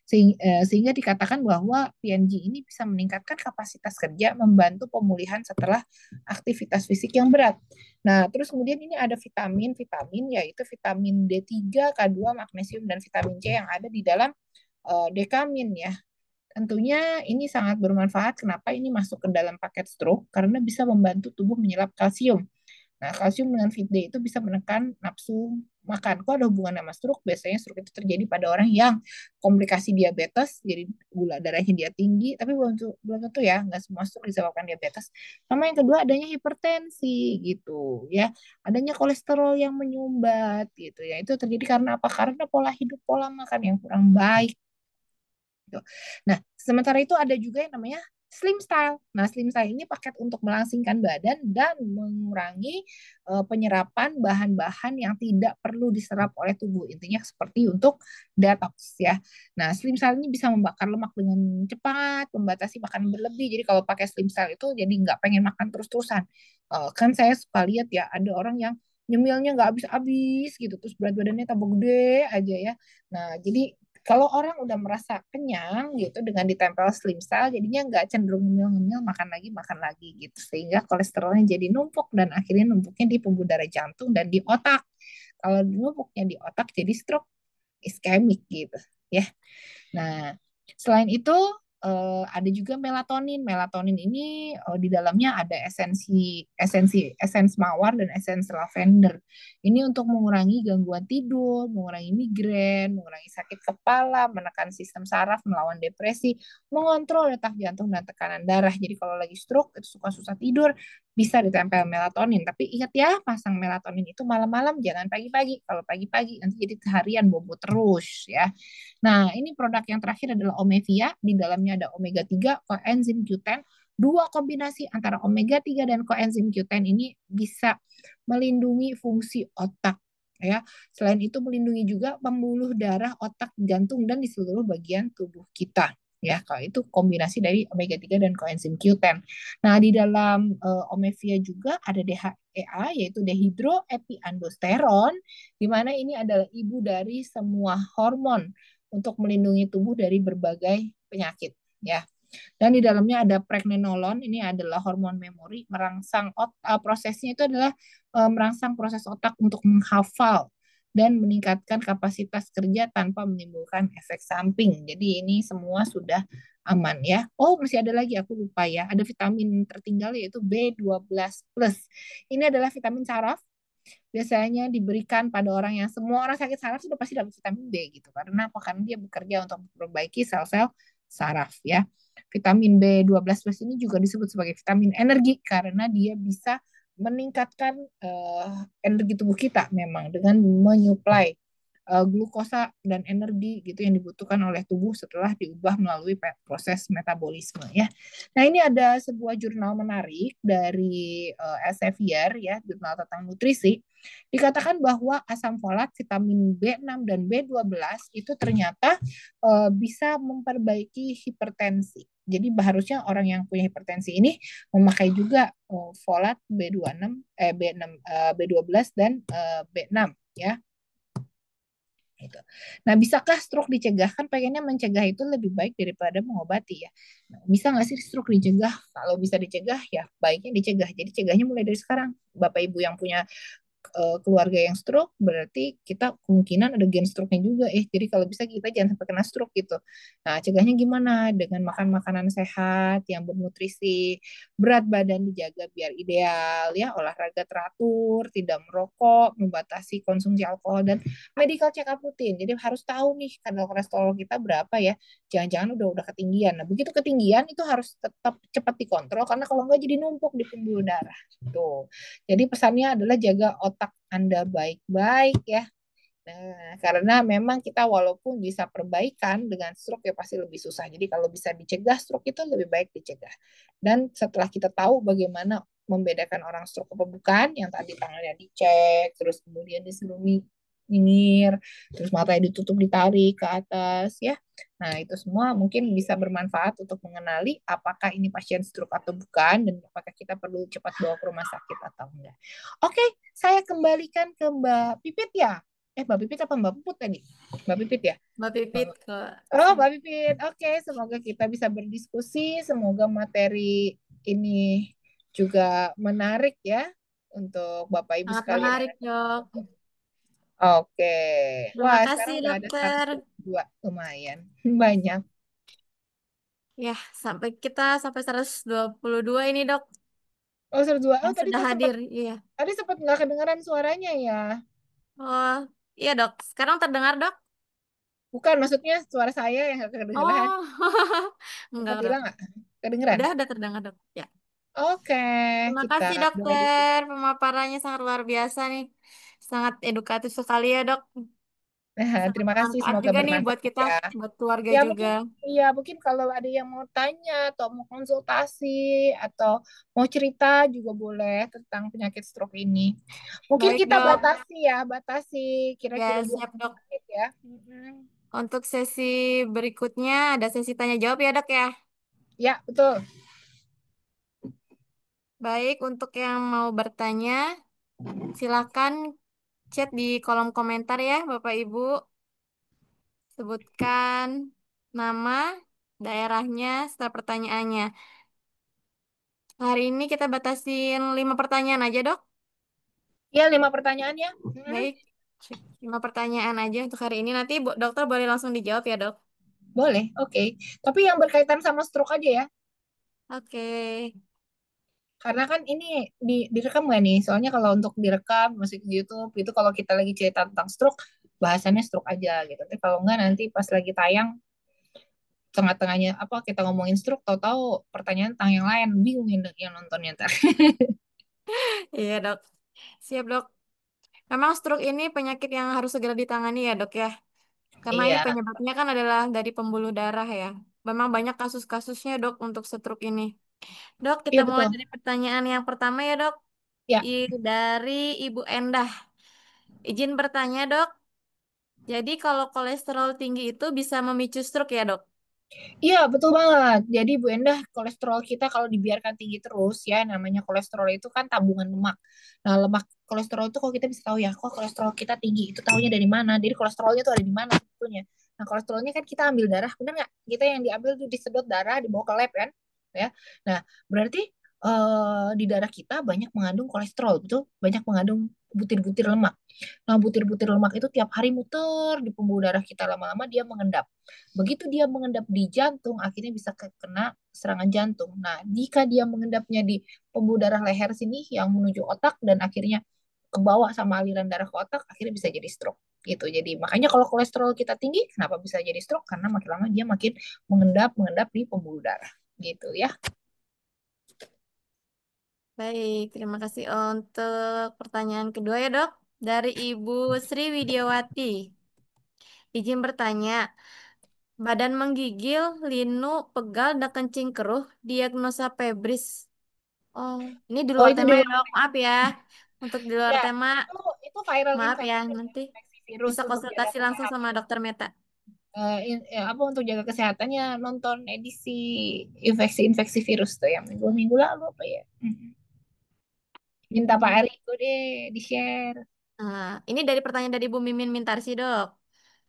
Sehingga dikatakan bahwa PNG ini bisa meningkatkan kapasitas kerja, membantu pemulihan setelah aktivitas fisik yang berat. Nah, terus kemudian ini ada vitamin-vitamin yaitu vitamin D3, K2, magnesium, dan vitamin C yang ada di dalam dekamin ya. Tentunya ini sangat bermanfaat. Kenapa ini masuk ke dalam paket stroke? Karena bisa membantu tubuh menyerap kalsium. Nah, kalsium dengan fit D itu bisa menekan nafsu makan. Kok ada hubungan sama stroke? Biasanya stroke itu terjadi pada orang yang komplikasi diabetes, jadi gula darahnya dia tinggi, tapi belum tentu ya, nggak semua stroke disebabkan diabetes. Sama yang kedua adanya hipertensi gitu ya, adanya kolesterol yang menyumbat gitu ya. Itu terjadi karena apa? Karena pola hidup, pola makan yang kurang baik gitu. Nah, sementara itu ada juga yang namanya Slim Style. Nah, Slim Style ini paket untuk melangsingkan badan dan mengurangi penyerapan bahan-bahan yang tidak perlu diserap oleh tubuh. Intinya seperti untuk detox ya. Nah, Slim Style ini bisa membakar lemak dengan cepat, membatasi makanan berlebih. Jadi kalau pakai Slim Style itu jadi nggak pengen makan terus-terusan. Kan saya suka lihat ya, ada orang yang nyemilnya nggak habis-habis gitu, terus berat badannya tambah gede aja ya. Nah, jadi kalau orang udah merasa kenyang gitu dengan ditempel slim style, jadinya nggak cenderung ngemil-ngemil makan lagi gitu, sehingga kolesterolnya jadi numpuk dan akhirnya numpuknya di pembuluh darah jantung dan di otak. Kalau numpuknya di otak jadi stroke iskemik gitu ya. Nah, selain itu ada juga melatonin. Melatonin ini di dalamnya ada esens mawar dan esens lavender. Ini untuk mengurangi gangguan tidur, mengurangi migrain, mengurangi sakit kepala, menekan sistem saraf, melawan depresi, mengontrol detak jantung dan tekanan darah. Jadi kalau lagi stroke itu suka susah tidur, bisa ditempel melatonin. Tapi ingat ya, pasang melatonin itu malam-malam, jangan pagi-pagi. Kalau pagi-pagi nanti jadi seharian bobo terus ya. Nah, ini produk yang terakhir adalah Omevia. Di dalamnya ada omega 3, coenzim Q10. Dua kombinasi antara omega 3 dan coenzim Q10 ini bisa melindungi fungsi otak ya. Selain itu melindungi juga pembuluh darah, otak, jantung dan di seluruh bagian tubuh kita. Ya, kalau itu kombinasi dari omega 3 dan coenzim Q10. Nah, di dalam Omevia juga ada DHEA yaitu dehidroepiandrosterone di mana ini adalah ibu dari semua hormon untuk melindungi tubuh dari berbagai penyakit ya. Dan di dalamnya ada pregnenolon, ini adalah hormon memori, prosesnya itu adalah merangsang proses otak untuk menghafal dan meningkatkan kapasitas kerja tanpa menimbulkan efek samping. Jadi ini semua sudah aman ya. Oh, masih ada lagi aku lupa ya. Ada vitamin tertinggal yaitu B12 plus. Ini adalah vitamin saraf, biasanya diberikan pada orang yang semua orang sakit saraf sudah pasti dapat vitamin B gitu. Karena apa? Karena dia bekerja untuk memperbaiki sel-sel saraf ya. Vitamin B12 plus ini juga disebut sebagai vitamin energi karena dia bisa meningkatkan energi tubuh kita memang dengan menyuplai glukosa dan energi gitu yang dibutuhkan oleh tubuh setelah diubah melalui proses metabolisme ya. Nah, ini ada sebuah jurnal menarik dari Elsevier ya, jurnal tentang nutrisi. Dikatakan bahwa asam folat, vitamin B6 dan B12 itu ternyata bisa memperbaiki hipertensi. Jadi harusnya orang yang punya hipertensi ini memakai juga folat B26, B6, B12 dan B6 ya. Gitu. Nah, bisakah stroke dicegah? Kan pengennya mencegah itu lebih baik daripada mengobati ya. Nah, bisa nggak sih stroke dicegah? Kalau bisa dicegah ya baiknya dicegah. Jadi cegahnya mulai dari sekarang. Bapak Ibu yang punya keluarga yang stroke, berarti kita kemungkinan ada gen stroke-nya juga. Jadi kalau bisa kita jangan sampai kena stroke gitu. Nah, cegahnya gimana? Dengan makan makanan sehat, yang bernutrisi, berat badan dijaga biar ideal, ya, olahraga teratur, tidak merokok, membatasi konsumsi alkohol, dan medical check up rutin. Jadi harus tahu nih kadar kolesterol kita berapa ya. Jangan-jangan udah ketinggian. Nah, begitu ketinggian itu harus tetap cepat dikontrol karena kalau nggak jadi numpuk di pembuluh darah. Tuh. Jadi pesannya adalah jaga otak Anda baik-baik ya. Nah, karena memang kita walaupun bisa perbaikan dengan stroke ya pasti lebih susah. Jadi kalau bisa dicegah stroke itu lebih baik dicegah. Dan setelah kita tahu bagaimana membedakan orang stroke apa bukan, yang tadi tangannya dicek, terus kemudian disuruh nyengir, terus matanya ditutup ditarik ke atas ya. Nah, itu semua mungkin bisa bermanfaat untuk mengenali apakah ini pasien stroke atau bukan dan apakah kita perlu cepat bawa ke rumah sakit atau enggak. Oke, saya kembalikan ke Mbak Pipit ya. Mbak Pipit apa Mbak Puput tadi? Mbak Pipit ya? Mbak Pipit ke Oh, Mbak Pipit. Oke, semoga kita bisa berdiskusi. Semoga materi ini juga menarik ya untuk Bapak Ibu sangat sekalian yang menarik, Dok. Oke. Terima Wah, kasih, sekarang udah ada Dokter. 102. Lumayan. Banyak. Ya, sampai 122 ini, Dok, Oh, 102. Oh, yang sudah hadir. Iya. tadi sempat nggak kedengeran suaranya ya. Oh, iya, Dok. Sekarang terdengar, Dok? Bukan, maksudnya suara saya yang nggak kedengeran. Oh, Sempat enggak, Dok. bilang nggak? Kedengeran? Udah terdengar, Dok. Ya. Oke, Terima kita kasih, mulai diskusi. Dokter. Pemaparannya sangat luar biasa nih. Sangat edukatif sekali ya, Dok. Nah, Sangat terima kasih. bermanfaat Semoga juga nih buat bermanfaat kita, ya. buat keluarga Ya juga. mungkin, ya mungkin kalau ada yang mau tanya atau mau konsultasi atau mau cerita juga boleh tentang penyakit stroke ini. Mungkin Baik, kita Dok. batasi kira-kira Ya, dua siap, Dok. menit ya. Mm-mm. Untuk sesi berikutnya ada sesi tanya jawab ya, Dok ya. Ya, betul. Baik, untuk yang mau bertanya, silakan chat di kolom komentar ya, Bapak Ibu. Sebutkan nama, daerahnya, serta pertanyaannya. Hari ini kita batasin 5 pertanyaan aja, Dok. Ya, 5 pertanyaan ya. Baik, 5 pertanyaan aja untuk hari ini. Nanti dokter boleh langsung dijawab ya, Dok. Boleh, oke. Tapi yang berkaitan sama stroke aja ya. Oke, Karena kan ini direkam nggak nih? Soalnya kalau untuk direkam masih di YouTube itu kalau kita lagi cerita tentang stroke, bahasannya stroke aja gitu. Tapi kalau nggak nanti pas lagi tayang tengah-tengahnya apa kita ngomongin stroke tahu-tahu pertanyaan tentang yang lain bingung yang nontonnya ntar. iya, Dok. Siap, Dok. Memang stroke ini penyakit yang harus segera ditangani ya, Dok ya. Karena ini Iya, penyebabnya kan adalah dari pembuluh darah ya. Memang banyak kasus-kasusnya, Dok, untuk stroke ini. Dok, kita iya mulai betul. dari pertanyaan yang pertama ya, Dok. Ya, Dari Ibu Endah. Izin bertanya, Dok. Jadi kalau kolesterol tinggi itu bisa memicu stroke ya, Dok? iya betul banget. Jadi Bu Endah, kolesterol kita kalau dibiarkan tinggi terus ya, namanya kolesterol itu kan tabungan lemak. Nah, lemak kolesterol itu kalau kita bisa tahu ya, kok kolesterol kita tinggi itu tahunya dari mana? Jadi kolesterolnya itu ada di mana sebetulnya? Nah, kolesterolnya kan kita ambil darah, benar nggak? Kita yang diambil tuh disedot darah, dibawa ke lab kan, ya. Nah, berarti di darah kita banyak mengandung kolesterol, betul? Banyak mengandung butir-butir lemak. Nah, butir-butir lemak itu tiap hari muter di pembuluh darah kita, lama-lama dia mengendap. Begitu dia mengendap di jantung, akhirnya bisa kena serangan jantung. Nah, jika dia mengendapnya di pembuluh darah leher sini yang menuju otak dan akhirnya kebawa sama aliran darah ke otak, akhirnya bisa jadi stroke gitu. Jadi makanya kalau kolesterol kita tinggi, kenapa bisa jadi stroke? Karena makin lama dia makin mengendap mengendap di pembuluh darah gitu ya. Baik, terima kasih untuk pertanyaan kedua ya dok. Dari Ibu Sri Widiawati. Izin bertanya, badan menggigil, linu, pegal, dan kencing keruh, diagnosa febris. Oh, ini di Oh luar itu tema di ya luar dok, maaf ya. Untuk di luar ya, tema, itu viral maaf ya, infection ya, nanti infeksi virus bisa untuk jaga konsultasi langsung kesehatan. sama dokter Meta. Apa untuk jaga kesehatannya nonton edisi infeksi-infeksi virus tuh yang minggu-minggu lalu apa ya. Minta Pak Hmm. Eriko deh di share Nah, ini dari pertanyaan dari Bu Mimin Mintarsi dok.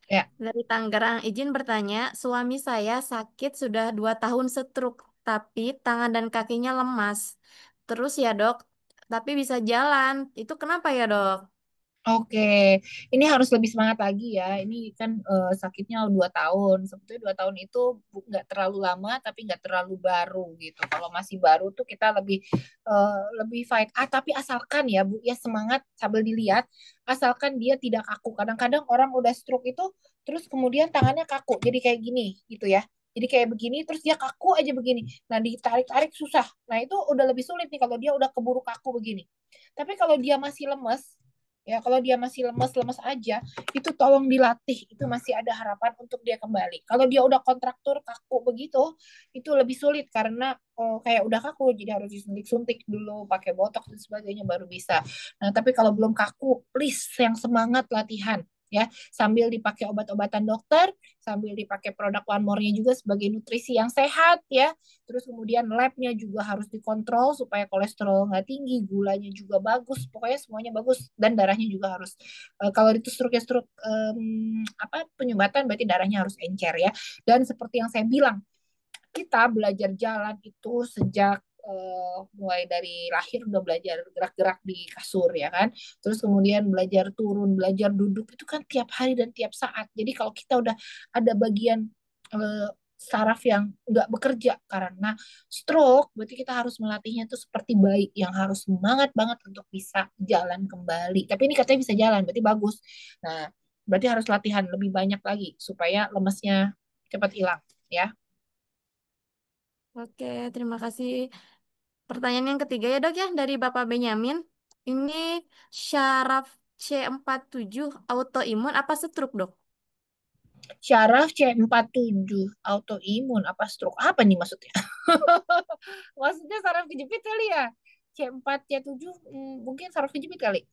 ya. Dari Tangerang, izin bertanya, suami saya sakit sudah 2 tahun stroke, tapi tangan dan kakinya lemas. Terus ya dok, tapi bisa jalan. Itu kenapa ya dok? Oke, ini harus lebih semangat lagi ya. Ini kan sakitnya 2 tahun. Sebetulnya 2 tahun itu nggak terlalu lama, tapi nggak terlalu baru gitu. Kalau masih baru tuh kita lebih fight. Tapi asalkan ya Bu, ya semangat sambil dilihat. Asalkan dia tidak kaku. Kadang-kadang orang udah stroke itu, terus kemudian tangannya kaku, jadi kayak gini gitu ya. Jadi kayak begini, terus dia kaku aja begini. Nah ditarik-tarik susah. Nah itu udah lebih sulit nih kalau dia udah keburu kaku begini. Tapi kalau dia masih lemes, ya kalau dia masih lemes-lemes aja, itu tolong dilatih, itu masih ada harapan untuk dia kembali. Kalau dia udah kontraktur kaku begitu, itu lebih sulit karena kayak udah kaku, jadi harus disuntik-suntik dulu, pakai botok dan sebagainya baru bisa. Nah, tapi kalau belum kaku, please yang semangat latihan ya, sambil dipakai obat-obatan dokter, sambil dipakai produk One More-nya juga sebagai nutrisi yang sehat ya. Terus kemudian labnya juga harus dikontrol supaya kolesterol nggak tinggi, gulanya juga bagus, pokoknya semuanya bagus dan darahnya juga harus kalau itu stroke ya stroke apa penyumbatan berarti darahnya harus encer ya. Dan seperti yang saya bilang, kita belajar jalan itu sejak mulai dari lahir udah belajar gerak-gerak di kasur ya kan. Terus kemudian belajar turun, belajar duduk itu kan tiap hari dan tiap saat. Jadi kalau kita udah ada bagian saraf yang nggak bekerja karena stroke, berarti kita harus melatihnya itu seperti bayi yang harus semangat banget untuk bisa jalan kembali. Tapi ini katanya bisa jalan, berarti bagus. Nah, berarti harus latihan lebih banyak lagi supaya lemesnya cepat hilang ya. Oke, terima kasih. Pertanyaan yang ketiga ya dok ya, dari Bapak Benyamin. Ini syaraf C47 autoimun apa stroke dok? Syaraf C47 autoimun apa stroke? Apa nih maksudnya? Maksudnya saraf kejepit kali ya? C4, C7 mungkin saraf kejepit kali.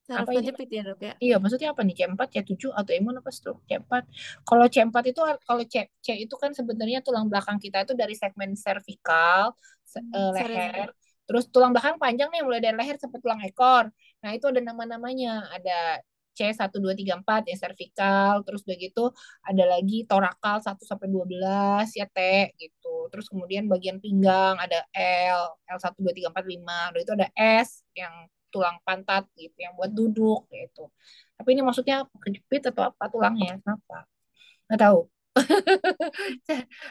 Syaraf Apa ini? kejepit ya dok ya? Iya, maksudnya apa nih? C4, C7 autoimun apa stroke? C4. Kalau C4 itu kalau C itu kan sebenarnya tulang belakang kita itu dari segmen servikal, Sorry. leher. Terus tulang belakang panjang nih mulai dari leher sampai tulang ekor. Nah, itu ada nama-namanya. Ada C1, 2, 3, 4 ya servikal, terus begitu ada lagi torakal 1 sampai 12 ya T gitu. Terus kemudian bagian pinggang ada L1, 2, 3, 4, 5. Lalu itu ada S yang tulang pantat gitu yang buat duduk gitu. Tapi ini maksudnya kejepit atau apa tulangnya? Kenapa? Nggak tahu.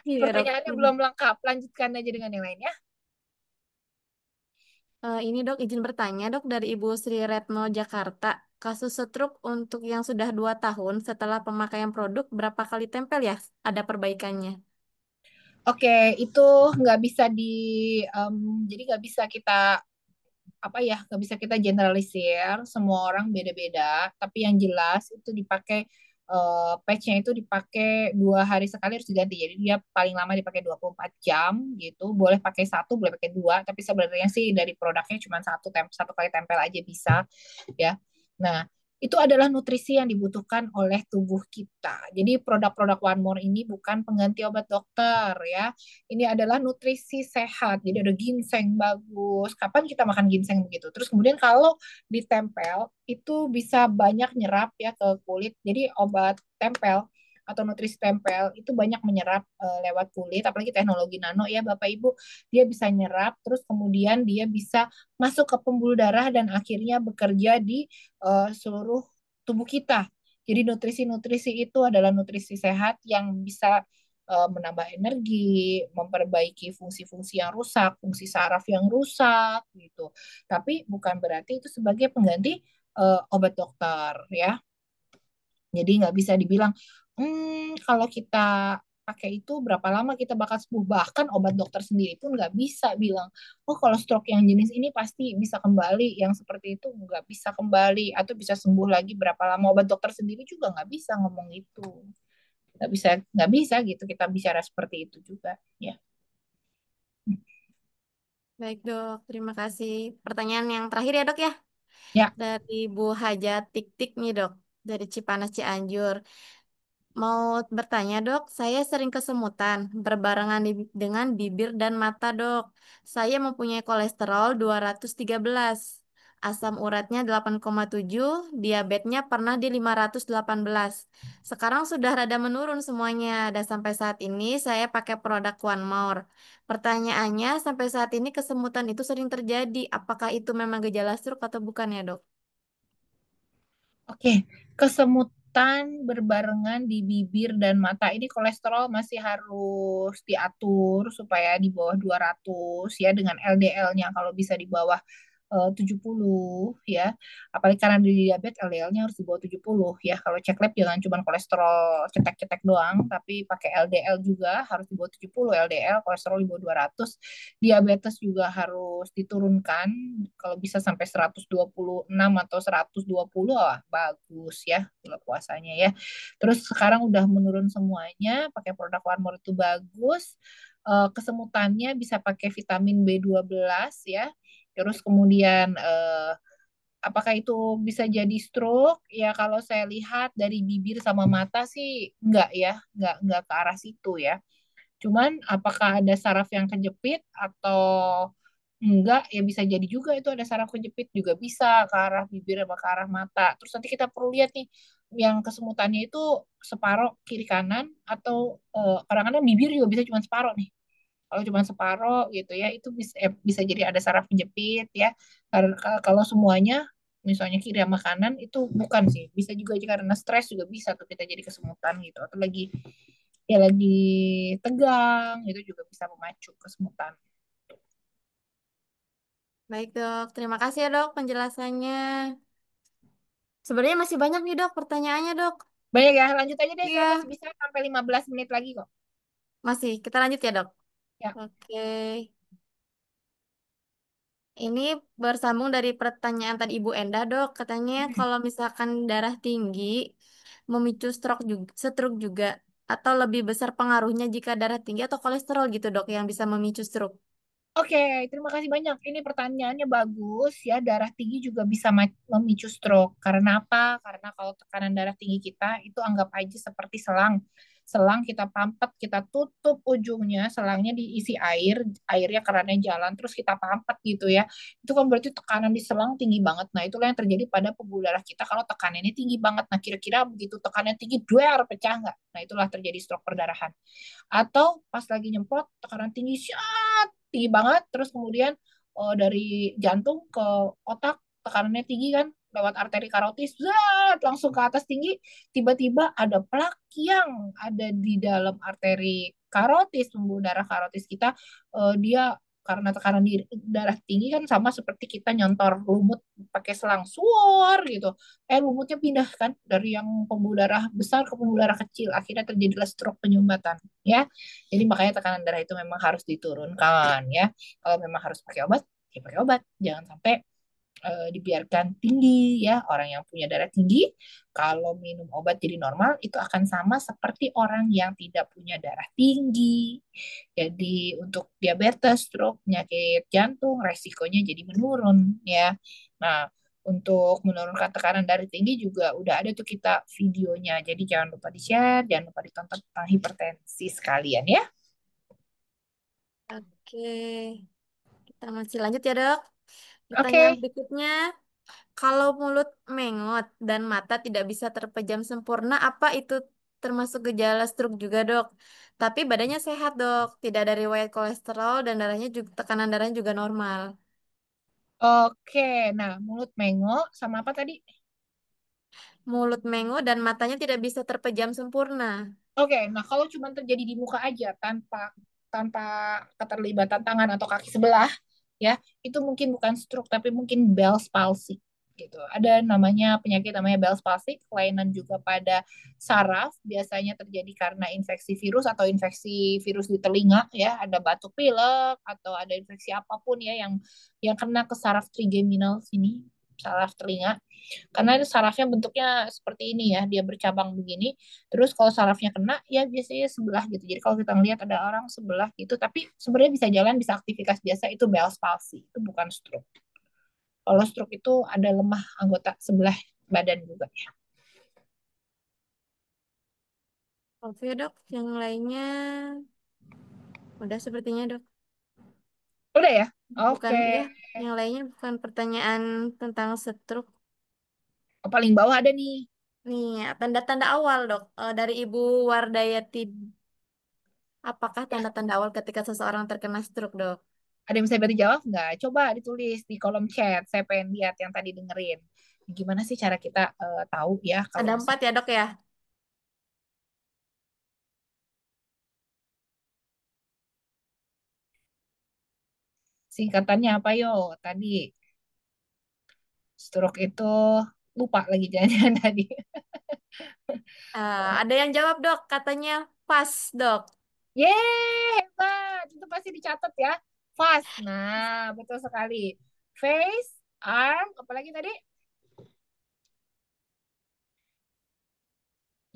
Iya dok. Pertanyaannya belum lengkap. Lanjutkan aja dengan yang lain ya. Ini dok izin bertanya dok dari Ibu Sri Retno Jakarta. Kasus stroke untuk yang sudah 2 tahun setelah pemakaian produk berapa kali tempel ya? Ada perbaikannya. Oke, itu nggak bisa jadi nggak bisa kita apa ya, nggak bisa kita generalisir. Semua orang beda-beda. Tapi yang jelas itu dipakai patchnya itu dipakai 2 hari sekali harus diganti. Jadi dia paling lama dipakai 24 jam gitu. Boleh pakai satu, boleh pakai dua. Tapi sebenarnya sih dari produknya cuma satu kali tempel aja bisa ya. Nah, itu adalah nutrisi yang dibutuhkan oleh tubuh kita. Jadi produk-produk One More ini bukan pengganti obat dokter ya. Ini adalah nutrisi sehat. Jadi ada ginseng bagus. Kapan kita makan ginseng begitu? Terus kemudian kalau ditempel itu bisa banyak nyerap ya ke kulit. Jadi obat tempel atau nutrisi tempel itu banyak menyerap lewat kulit, apalagi teknologi nano ya Bapak Ibu, dia bisa nyerap, terus kemudian dia bisa masuk ke pembuluh darah dan akhirnya bekerja di seluruh tubuh kita. Jadi nutrisi-nutrisi itu adalah nutrisi sehat yang bisa menambah energi, memperbaiki fungsi-fungsi yang rusak, fungsi saraf yang rusak gitu. Tapi bukan berarti itu sebagai pengganti obat dokter ya. Jadi nggak bisa dibilang, kalau kita pakai itu berapa lama kita bakal sembuh. Bahkan obat dokter sendiri pun nggak bisa bilang, oh kalau stroke yang jenis ini pasti bisa kembali, yang seperti itu nggak bisa kembali, atau bisa sembuh lagi berapa lama. Obat dokter sendiri juga nggak bisa ngomong itu. Nggak bisa gitu kita bicara seperti itu juga. Ya, Baik dok, terima kasih. Pertanyaan yang terakhir ya dok ya. ya. Dari Bu Haja Tik Tik nih dok, dari Cipanas Cianjur. Mau bertanya dok, saya sering kesemutan berbarengan dengan bibir dan mata dok. Saya mempunyai kolesterol 213, asam uratnya 8,7, diabetesnya pernah di 518. Sekarang sudah rada menurun semuanya dan sampai saat ini saya pakai produk One More. Pertanyaannya, sampai saat ini kesemutan itu sering terjadi. Apakah itu memang gejala stroke atau bukan ya dok? Oke, kesemutan berbarengan di bibir dan mata ini kolesterol masih harus diatur supaya di bawah 200 ya, dengan LDL-nya kalau bisa di bawah 70 ya. Apalagi karena di diabetes LDL-nya harus di bawah 70 ya. Kalau cek lab jangan cuma kolesterol cetek-cetek doang, tapi pakai LDL juga harus di bawah 70 LDL, kolesterol di bawah 200. Diabetes juga harus diturunkan, kalau bisa sampai 126 atau 120, wah bagus ya gula puasanya ya. Terus sekarang udah menurun semuanya, pakai produk One More itu bagus. Kesemutannya bisa pakai vitamin B12 ya. Terus kemudian apakah itu bisa jadi stroke? Ya kalau saya lihat dari bibir sama mata sih enggak ya, enggak ke arah situ ya. Cuman apakah ada saraf yang kejepit atau enggak, ya bisa jadi juga itu ada saraf kejepit, juga bisa ke arah bibir sama ke arah mata. Terus nanti kita perlu lihat nih yang kesemutannya itu separoh kiri kanan atau kadang-kadang bibir juga bisa cuma separoh nih. Kalau cuma separoh gitu ya itu bisa jadi ada saraf kejepit ya. Karena kalau semuanya misalnya kiri sama kanan itu bukan sih. Bisa juga karena stres juga bisa tuh kita jadi kesemutan gitu. Atau lagi tegang itu juga bisa memacu kesemutan. Baik dok, terima kasih ya dok penjelasannya. Sebenarnya masih banyak nih dok pertanyaannya dok. Banyak ya, lanjut aja deh. Saya masih Iya, bisa sampai 15 menit lagi kok. masih. Kita lanjut ya dok. Ya, Oke. Ini bersambung dari pertanyaan tadi Ibu Enda dok. Katanya kalau misalkan darah tinggi memicu stroke juga. Atau lebih besar pengaruhnya jika darah tinggi atau kolesterol gitu dok yang bisa memicu stroke. oke, terima kasih banyak. Ini pertanyaannya bagus ya. Darah tinggi juga bisa memicu stroke. Karena apa? Karena kalau tekanan darah tinggi kita itu anggap aja seperti selang. Selang kita pampet, kita tutup ujungnya, selangnya diisi air, airnya kerannya jalan, terus kita pampet gitu ya. Itu kan berarti tekanan di selang tinggi banget. Nah, itulah yang terjadi pada pembuluh darah kita kalau tekanannya tinggi banget. Nah, kira-kira begitu tekanannya tinggi, duer, pecah nggak? Nah, itulah terjadi stroke perdarahan. Atau pas lagi nyemprot tekanan tinggi, syat, tinggi banget, terus kemudian dari jantung ke otak tekanannya tinggi kan, lewat arteri karotis, zat, langsung ke atas tinggi, tiba-tiba ada plak yang ada di dalam arteri karotis, pembuluh darah karotis kita, dia karena tekanan di darah tinggi kan sama seperti kita nyontor lumut pakai selang suor gitu, lumutnya pindah kan dari yang pembuluh darah besar ke pembuluh darah kecil, akhirnya terjadilah stroke penyumbatan ya. Jadi makanya tekanan darah itu memang harus diturunkan ya. Kalau memang harus pakai obat, ya pakai obat. Jangan sampai dibiarkan tinggi ya. Orang yang punya darah tinggi, kalau minum obat jadi normal, itu akan sama seperti orang yang tidak punya darah tinggi. Jadi untuk diabetes, stroke, penyakit jantung, resikonya jadi menurun ya. Nah, untuk menurunkan tekanan darah tinggi juga udah ada tuh kita videonya. Jadi jangan lupa di-share, jangan lupa ditonton tentang hipertensi sekalian ya. Oke, kita masih lanjut ya dok. Pertanyaan Oke. berikutnya, kalau mulut mengot dan mata tidak bisa terpejam sempurna, apa itu termasuk gejala stroke juga dok? Tapi badannya sehat dok, tidak ada riwayat kolesterol dan darahnya juga tekanan darahnya juga normal. Oke, nah mulut mengo sama apa tadi? Mulut mengo dan matanya tidak bisa terpejam sempurna. Oke, nah kalau cuma terjadi di muka aja tanpa tanpa keterlibatan tangan atau kaki sebelah, ya itu mungkin bukan stroke tapi mungkin Bell's palsy gitu. Ada namanya penyakit namanya Bell's palsy, kelainan juga pada saraf, biasanya terjadi karena infeksi virus atau infeksi virus di telinga ya, ada batuk pilek atau ada infeksi apapun ya yang kena ke saraf trigeminal sini, saraf telinga. Karena itu sarafnya bentuknya seperti ini ya, dia bercabang begini. Terus kalau sarafnya kena, ya biasanya sebelah gitu. Jadi kalau kita ngelihat ada orang sebelah gitu, tapi sebenarnya bisa jalan, bisa aktivitas biasa, itu Bell's palsy, itu bukan stroke. Kalau stroke itu ada lemah anggota sebelah badan juga ya. Oke dok, yang lainnya udah sepertinya dok. Udah ya? Bukan Oke. ya, yang lainnya bukan pertanyaan tentang stroke. Oh, paling bawah ada nih. Nih, tanda-tanda awal dok. Dari Ibu Wardayati, apakah Ya, tanda-tanda awal ketika seseorang terkena stroke dok? ada yang bisa bantu jawab nggak? Coba ditulis di kolom chat. Saya pengen lihat yang tadi dengerin. Gimana sih cara kita tahu ya kalau Ada empat misalnya ya dok ya? singkatannya apa yo? Tadi stroke itu lupa lagi jangan tadi. Ada yang jawab dok, katanya pas dok. Yeay, hebat. Itu pasti dicatat ya. Fast. Nah, betul sekali. Face, arm, apalagi tadi?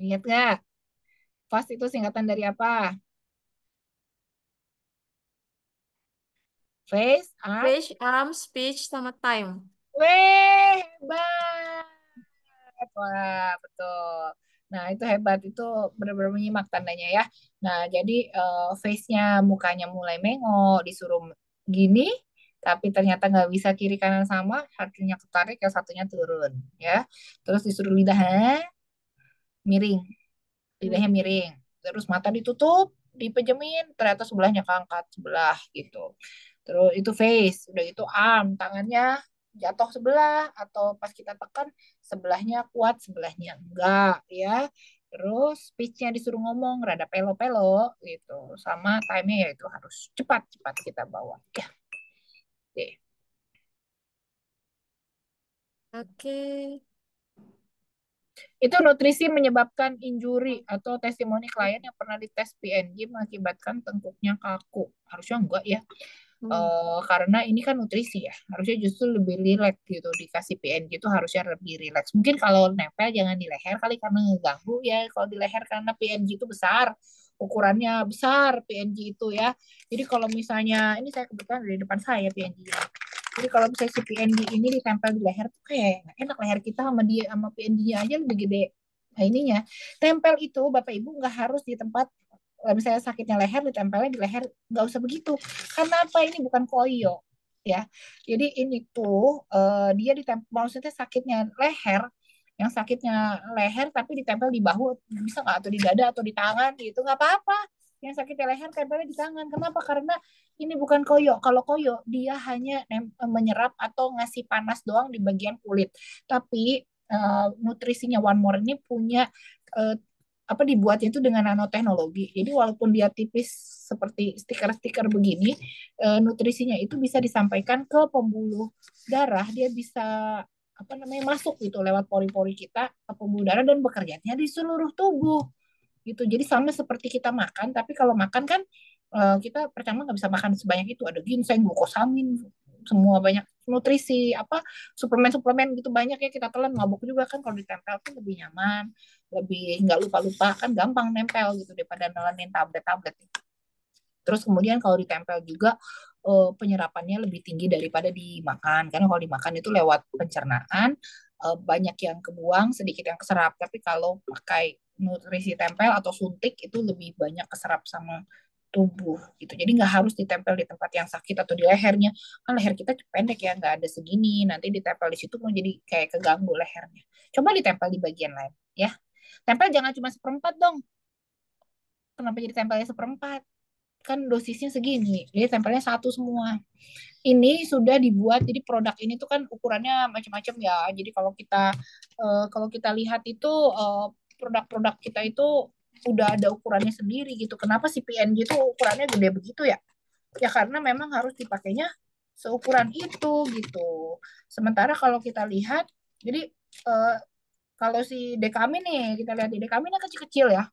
Ingat nggak? Fast itu singkatan dari apa? Face, arm. Face, arm, speech, sama time. Weh, hebat. Wah, betul. Nah, itu hebat. Itu benar-benar menyimak tandanya ya. Nah, jadi face-nya, mukanya mulai mengo, disuruh gini, tapi ternyata nggak bisa kiri kanan sama, satunya ketarik, yang satunya turun. Ya, terus disuruh lidah, "Hah?" Miring, lidahnya Hmm. miring. Terus mata ditutup, dipejemin, ternyata sebelahnya keangkat sebelah gitu. Terus itu face, udah itu arm, tangannya jatuh sebelah atau pas kita tekan sebelahnya kuat, sebelahnya enggak ya. Terus speech-nya disuruh ngomong rada pelo-pelo gitu. Sama time-nya yaitu harus cepat-cepat kita bawa. Ya, oke. Oke. Itu nutrisi menyebabkan injury atau testimoni klien yang pernah dites PNG mengakibatkan tengkuknya kaku. Harusnya enggak ya. Hmm. Karena ini kan nutrisi ya, harusnya justru lebih rileks gitu, dikasih PNG itu harusnya lebih rileks. Mungkin kalau nempel jangan di leher kali karena ngeganggu ya, kalau di leher karena PNG itu besar, ukurannya besar PNG itu ya. Jadi kalau misalnya, ini saya kebetulan dari depan saya PNG-nya. Jadi kalau misalnya si PNG ini ditempel di leher tuh kayak nggak enak, leher kita sama dia sama PNG-nya aja lebih gede. Nah ininya, tempel itu Bapak Ibu nggak harus di tempat misalnya sakitnya leher ditempelnya di leher, nggak usah begitu. Karena apa, ini bukan koyo ya. Jadi ini tuh dia ditempel, maksudnya sakitnya leher, yang sakitnya leher tapi ditempel di bahu bisa nggak, atau di dada atau di tangan gitu nggak apa-apa. Yang sakitnya leher tempelnya di tangan. Kenapa? Karena ini bukan koyo. Kalau koyo dia hanya menyerap atau ngasih panas doang di bagian kulit. Tapi nutrisinya One More ini punya uh, apa dibuatnya itu dengan nanoteknologi. Jadi walaupun dia tipis seperti stiker-stiker begini, nutrisinya itu bisa disampaikan ke pembuluh darah. Dia bisa apa namanya masuk gitu lewat pori-pori kita ke pembuluh darah dan bekerjanya di seluruh tubuh gitu. Jadi sama seperti kita makan, tapi kalau makan kan kita pertama nggak bisa makan sebanyak itu. Ada ginseng, glukosamin, semua banyak nutrisi apa suplemen-suplemen gitu banyak ya, kita telan mabuk juga kan. Kalau ditempel tuh lebih nyaman, lebih nggak lupa-lupa, kan gampang nempel gitu daripada nelanin tablet-tablet. Terus kemudian kalau ditempel juga penyerapannya lebih tinggi daripada dimakan. Karena kalau dimakan itu lewat pencernaan, banyak yang kebuang, sedikit yang keserap. Tapi kalau pakai nutrisi tempel atau suntik itu lebih banyak keserap sama tubuh gitu. Jadi nggak harus ditempel di tempat yang sakit atau di lehernya. Kan leher kita pendek ya, nggak ada segini. Nanti ditempel di situ mau jadi kayak keganggu lehernya. Coba ditempel di bagian lain ya. Tempel jangan cuma seperempat dong. Kenapa jadi tempelnya seperempat? Kan dosisnya segini. Jadi tempelnya satu semua. Ini sudah dibuat, jadi produk ini tuh kan ukurannya macam-macam ya. Jadi kalau kita lihat itu produk-produk kita itu udah ada ukurannya sendiri gitu. Kenapa si PNG itu ukurannya gede begitu ya? Ya karena memang harus dipakainya seukuran itu gitu. Sementara kalau kita lihat, jadi eh, kalau si Dekamin nih, kita lihat di Dekaminnya kecil-kecil ya.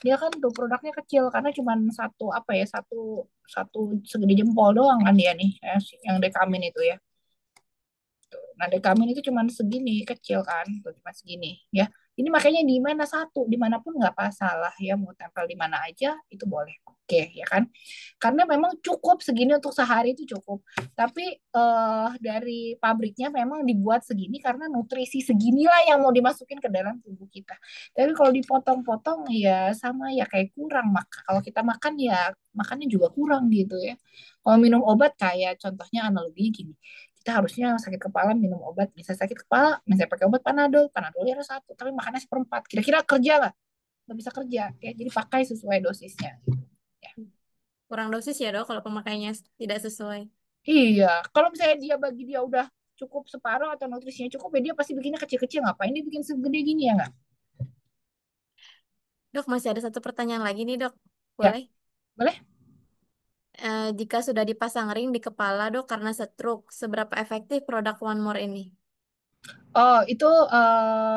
Dia kan tuh produknya kecil karena cuma satu apa ya, satu satu segede jempol doang kan dia nih ya, yang Dekamin itu ya. Nah, dekamin itu cuma segini, kecil kan, tuh cuma segini ya. Ini makanya di mana satu, dimanapun nggak masalah ya, mau tempel di mana aja itu boleh, oke ya kan? Karena memang cukup segini untuk sehari itu cukup. Tapi dari pabriknya memang dibuat segini karena nutrisi seginilah yang mau dimasukin ke dalam tubuh kita. Tapi kalau dipotong-potong ya sama ya kayak kurang. Maka kalau kita makan ya makannya juga kurang gitu ya. Kalau minum obat kayak contohnya analoginya gini, kita harusnya sakit kepala minum obat, bisa sakit kepala misalnya pakai obat panadol, panadol ya harus satu tapi makannya seperempat, kira-kira kerja nggak bisa kerja ya. Jadi pakai sesuai dosisnya gitu ya. Kurang dosis ya dok kalau pemakaiannya tidak sesuai. Iya, kalau misalnya dia bagi dia udah cukup separuh atau nutrisinya cukup ya dia pasti bikinnya kecil-kecil, ngapain dia bikin segede gini ya nggak. Dok, masih ada satu pertanyaan lagi nih dok. Ya Boleh? boleh. Jika sudah dipasang ring di kepala dok karena stroke, seberapa efektif produk One More ini? Oh itu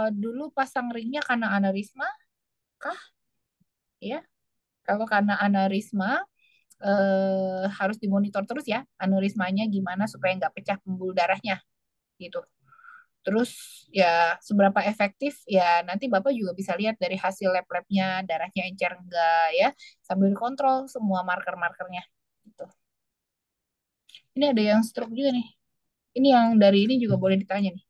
dulu pasang ringnya karena aneurisma kah ya. Kalau karena aneurisma harus dimonitor terus ya aneurismanya gimana supaya nggak pecah pembuluh darahnya gitu. Terus ya seberapa efektif ya nanti Bapak juga bisa lihat dari hasil lab-labnya, darahnya encer enggak ya, sambil kontrol semua marker-markernya gitu. Ini ada yang stroke juga nih. Ini yang dari ini juga boleh ditanya nih,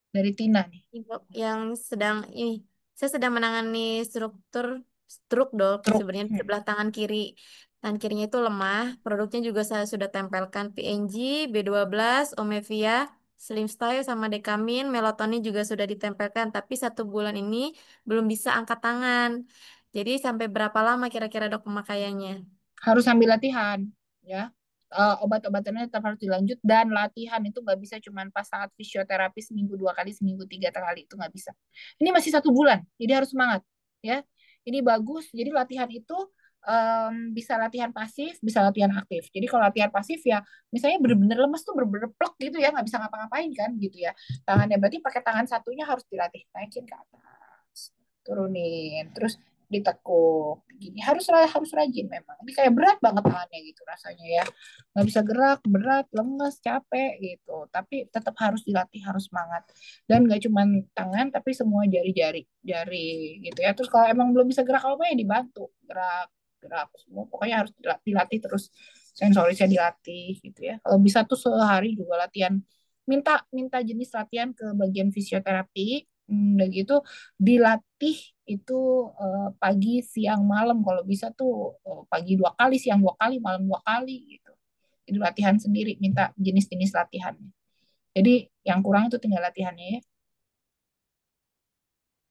dari Tina nih. Ibu yang sedang ini, saya sedang menangani struktur stroke dok. Stroke. Sebenarnya di sebelah tangan kiri. Tangan kirinya itu lemah. Produknya juga saya sudah tempelkan PNG, B12, Omevia, Slim Style sama Dekamin, Melatonin juga sudah ditempelkan. Tapi 1 bulan ini belum bisa angkat tangan. Jadi sampai berapa lama kira-kira dok pemakaiannya? Harus sambil latihan ya. Obat-obatannya tetap harus dilanjut dan latihan itu nggak bisa cuma pas saat fisioterapi seminggu 2 kali, seminggu 3 kali itu nggak bisa. Ini masih 1 bulan, jadi harus semangat ya. Ini bagus. Jadi latihan itu bisa latihan pasif, bisa latihan aktif. Jadi kalau latihan pasif ya, misalnya bener-bener lemes tuh bener-bener plek gitu ya, nggak bisa ngapa-ngapain kan gitu ya. Tangannya berarti pakai tangan satunya harus dilatih naikin ke atas, turunin, terus ditekuk gini, harus rajin memang. Ini kayak berat banget tangannya gitu rasanya ya, nggak bisa gerak, berat, lemes, capek gitu, tapi tetap harus dilatih, harus semangat. Dan nggak cuma tangan tapi semua jari-jari jari gitu ya. Terus kalau emang belum bisa gerak apa ya dibantu gerak, gerak semua pokoknya harus dilatih terus, sensorisnya dilatih gitu ya. Kalau bisa tuh sehari juga latihan, minta minta jenis latihan ke bagian fisioterapi. Udah gitu dilatih itu pagi, siang, malam. Kalau bisa tuh pagi 2 kali, siang 2 kali, malam 2 kali gitu. Jadi latihan sendiri, minta jenis-jenis latihannya. Jadi yang kurang itu tinggal latihannya ya.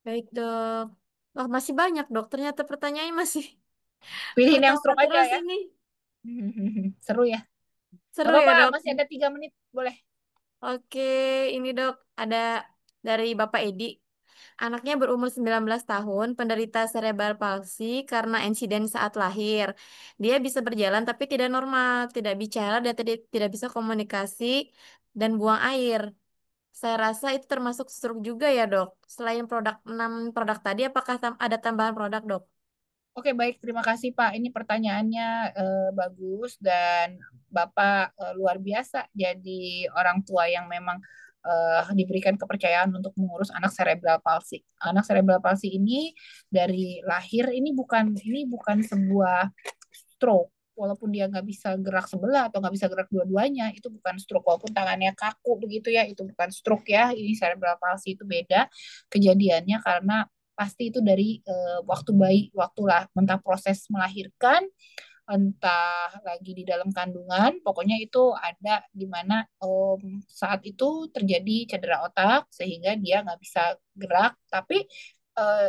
Baik dok. Wah masih banyak dok. Ternyata pertanyaannya masih Pilihin yang bertambah stroke aja terus ya. ini. Seru ya. Gak Seru apa-apa, ya dok. masih ada 3 menit. Boleh. Oke, ini dok, ada dari Bapak Edi. Anaknya berumur 19 tahun, penderita cerebral palsy karena insiden saat lahir. Dia bisa berjalan tapi tidak normal, tidak bicara dan tidak bisa komunikasi dan buang air. Saya rasa itu termasuk stroke juga ya dok. Selain 6 produk tadi, apakah ada tambahan produk dok? Oke, baik. Terima kasih, Pak. Ini pertanyaannya bagus dan Bapak luar biasa. Jadi orang tua yang memang diberikan kepercayaan untuk mengurus anak cerebral palsy. Anak cerebral palsy ini dari lahir ini bukan sebuah stroke. walaupun dia nggak bisa gerak sebelah atau nggak bisa gerak dua-duanya, itu bukan stroke. Walaupun tangannya kaku begitu ya, itu bukan stroke ya. Ini cerebral palsy itu beda kejadiannya karena pasti itu dari waktu bayi, waktulah entah proses melahirkan, entah lagi di dalam kandungan, pokoknya itu ada di mana saat itu terjadi cedera otak sehingga dia nggak bisa gerak, tapi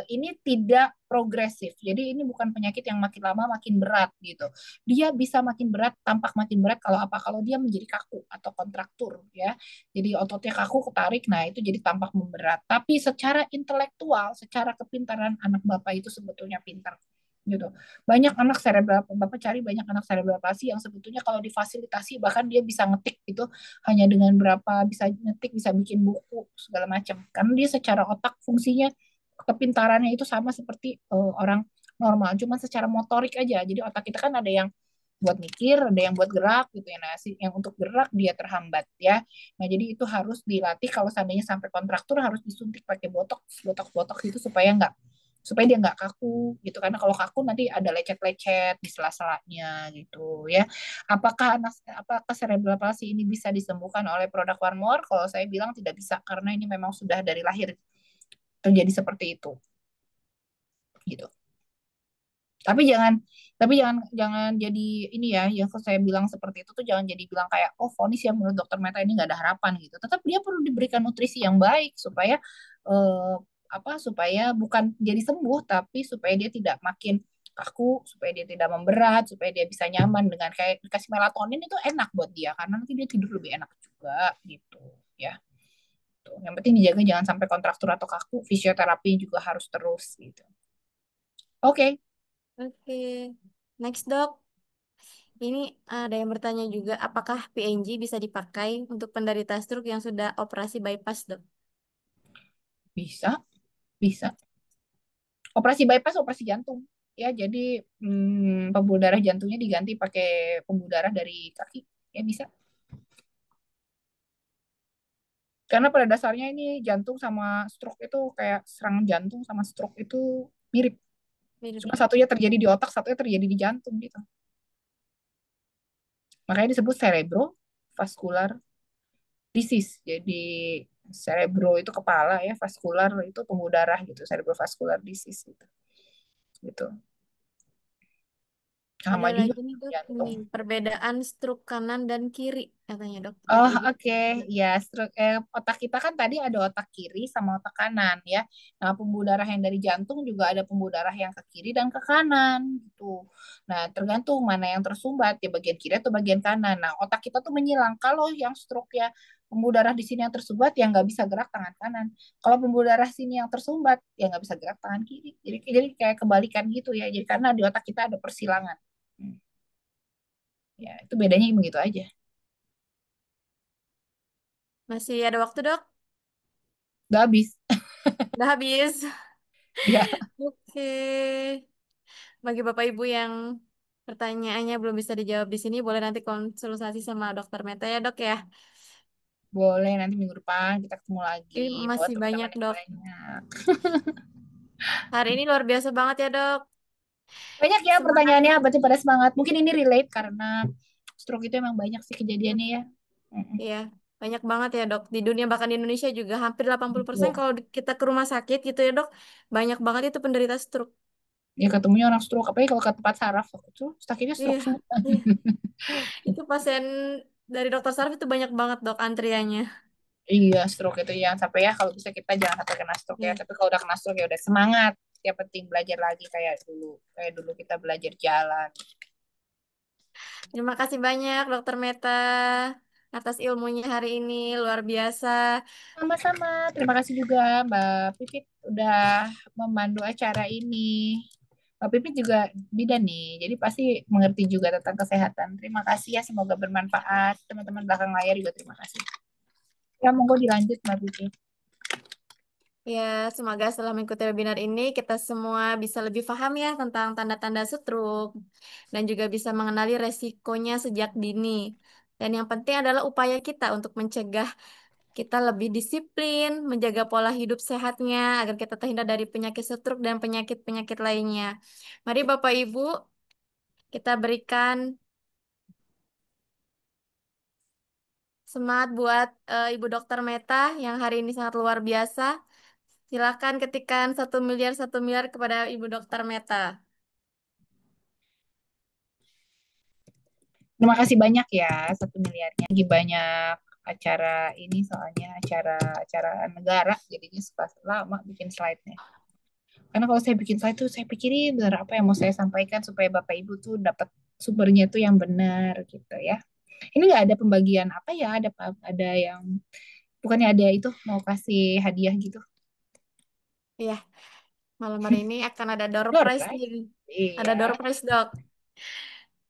ini tidak progresif. Jadi ini bukan penyakit yang makin lama makin berat gitu. Dia bisa makin berat, tampak makin berat kalau apa? Kalau dia menjadi kaku atau kontraktur ya. Jadi ototnya kaku, ketarik, nah itu jadi tampak memberat. Tapi secara intelektual, secara kepintaran anak bapak itu sebetulnya pintar gitu. Banyak anak cerebral, Bapak cari banyak anak cerebral palsy yang sebetulnya kalau difasilitasi bahkan dia bisa ngetik itu hanya dengan berapa, bisa ngetik, bisa bikin buku segala macam. Karena dia secara otak fungsinya, kepintarannya itu sama seperti orang normal, cuma secara motorik aja. Jadi otak kita kan ada yang buat mikir, ada yang buat gerak gitu ya. Nah, yang untuk gerak dia terhambat ya. Nah, jadi itu harus dilatih kalau seandainya sampai kontraktur harus disuntik pakai botok, botok itu supaya dia nggak kaku gitu, karena kalau kaku nanti ada lecet-lecet di sela-selanya gitu ya. Apakah cerebral palsy ini bisa disembuhkan oleh produk One More? Kalau saya bilang tidak bisa karena ini memang sudah dari lahir terjadi seperti itu gitu. Tapi jangan tapi jangan jadi ini ya, yang saya bilang seperti itu tuh jangan jadi bilang kayak oh vonis ya menurut dokter Meta ini nggak ada harapan gitu. Tetap dia perlu diberikan nutrisi yang baik supaya eh, supaya bukan jadi sembuh tapi supaya dia tidak makin kaku, supaya dia tidak memberat, supaya dia bisa nyaman dengan kayak dikasih melatonin itu enak buat dia karena nanti dia tidur lebih enak juga gitu ya. Tuh. Yang penting dijaga jangan sampai kontraktur atau kaku, fisioterapi juga harus terus gitu. Oke, okay. Oke. Next, Dok. Ini ada yang bertanya juga, apakah PNG bisa dipakai untuk penderita stroke yang sudah operasi bypass, Dok? Bisa, bisa. Operasi bypass, operasi jantung. Ya, jadi pembuluh darah jantungnya diganti pakai pembuluh darah dari kaki. Ya, bisa. Karena pada dasarnya ini jantung sama stroke itu kayak serangan jantung sama stroke itu mirip. Mirip. Cuma satunya terjadi di otak, satunya terjadi di jantung gitu. Makanya disebut cerebrovascular disease. Jadi cerebro itu kepala ya, vaskular itu pembuluh darah gitu, cerebrovascular disease gitu. Gitu. Ada Sama juga lagi nih, Dok. Ini jantung. perbedaan stroke kanan dan kiri, katanya, Dok. Ada Oh, ibu. oke. Ya, otak kita kan tadi ada otak kiri sama otak kanan ya. Nah, pembuluh darah yang dari jantung juga ada pembuluh darah yang ke kiri dan ke kanan gitu. Nah, tergantung mana yang tersumbat, ya bagian kiri atau bagian kanan. Nah, otak kita tuh menyilang. Kalau yang stroke ya pembuluh darah di sini yang tersumbat, ya nggak bisa gerak tangan kanan. Kalau pembuluh darah sini yang tersumbat, ya nggak bisa gerak tangan kiri. Jadi kayak kebalikan gitu ya. Jadi karena di otak kita ada persilangan. Hmm. Ya, itu bedanya begitu aja. Masih ada waktu, Dok? Udah habis. Udah habis. Ya. Oke. Bagi Bapak Ibu yang pertanyaannya belum bisa dijawab di sini, boleh nanti konsultasi sama dokter Meta ya, Dok ya. Boleh nanti minggu depan kita ketemu lagi. Ini Bawa masih teman-teman banyak, yang Dok. banyak. Hari ini luar biasa banget ya, Dok. Banyak ya Semangat. pertanyaannya, berarti pada semangat. Mungkin ini relate karena stroke itu emang banyak sih kejadiannya ya. Mm-mm. Iya, banyak banget ya, Dok. Di dunia, bahkan di Indonesia juga hampir 80% Betul. kalau kita ke rumah sakit gitu ya, Dok. Banyak banget itu penderita stroke. Ya ketemunya orang stroke, apalagi kalau ke tempat saraf aku tuh sakitnya Iya, stroke semua. iya. Itu pasien dari dokter saraf itu banyak banget, Dok, antriannya. Iya, stroke itu ya sampai ya kalau bisa kita jangan sampai kena stroke ya. Iya. Tapi kalau udah kena stroke ya udah semangat. Yang penting belajar lagi kayak dulu kita belajar jalan. Terima kasih banyak, Dokter Meta, atas ilmunya hari ini. Luar biasa. Sama-sama. Terima kasih juga Mbak Pipit udah memandu acara ini. Mbak Pipit juga bidan nih, jadi pasti mengerti juga tentang kesehatan. Terima kasih ya, semoga bermanfaat. Teman-teman belakang layar juga terima kasih. Ya, monggo dilanjut Mbak Pipit. Ya, semoga setelah mengikuti webinar ini kita semua bisa lebih paham ya tentang tanda-tanda stroke dan juga bisa mengenali resikonya sejak dini. Dan yang penting adalah upaya kita untuk mencegah kita lebih disiplin, menjaga pola hidup sehatnya agar kita terhindar dari penyakit stroke dan penyakit-penyakit lainnya. Mari Bapak Ibu, kita berikan semangat buat Ibu Dokter Meta yang hari ini sangat luar biasa. Silakan ketikkan 1 miliar kepada Ibu Dokter Meta. Terima kasih banyak ya 1 miliarnya. Lagi banyak acara ini soalnya acara negara jadinya suka lama bikin slide-nya. Karena kalau saya bikin slide tuh saya pikirin benar apa yang mau saya sampaikan supaya Bapak Ibu tuh dapat sumbernya tuh yang benar gitu ya. Ini nggak ada pembagian apa ya? Ada yang bukannya ada itu mau kasih hadiah gitu. Iya, malam hari ini akan ada door Door prize prize. nih. Ada door Iya. prize, Dok.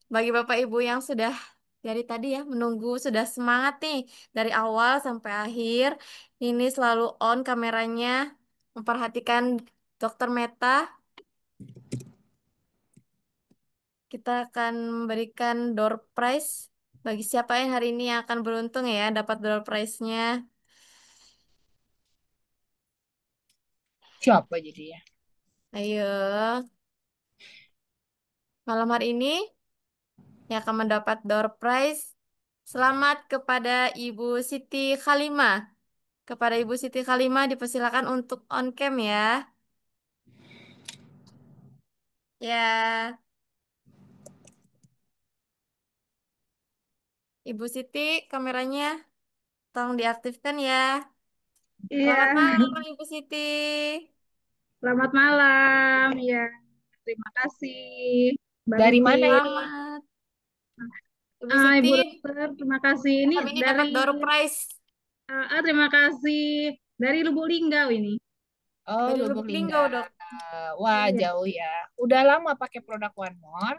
Bagi Bapak Ibu yang sudah dari tadi ya menunggu, sudah semangat nih dari awal sampai akhir. Ini selalu on kameranya, memperhatikan Dokter Meta. Kita akan memberikan door prize bagi siapa yang hari ini yang akan beruntung ya dapat door prize-nya. Siapa jadi ya? Ayo, malam hari ini yang akan mendapat door prize. Selamat kepada Ibu Siti Khalimah. Kepada Ibu Siti Khalimah dipersilakan untuk on cam ya. Ya, Ibu Siti kameranya tolong diaktifkan ya. Selamat Iya, malam Ibu Siti. selamat malam. Ya, terima kasih, Mbak Dari Vivi. mana ini? Selamat. Ibu Siti Ibu Dokter, terima kasih. Ini malam ini dari, dapat door prize terima kasih dari Lubuk Linggau ini. Oh, dari Lubuk Lubuk Linggau, Linggau. Dok. Wah, Iya, jauh ya. Udah lama pakai produk One More.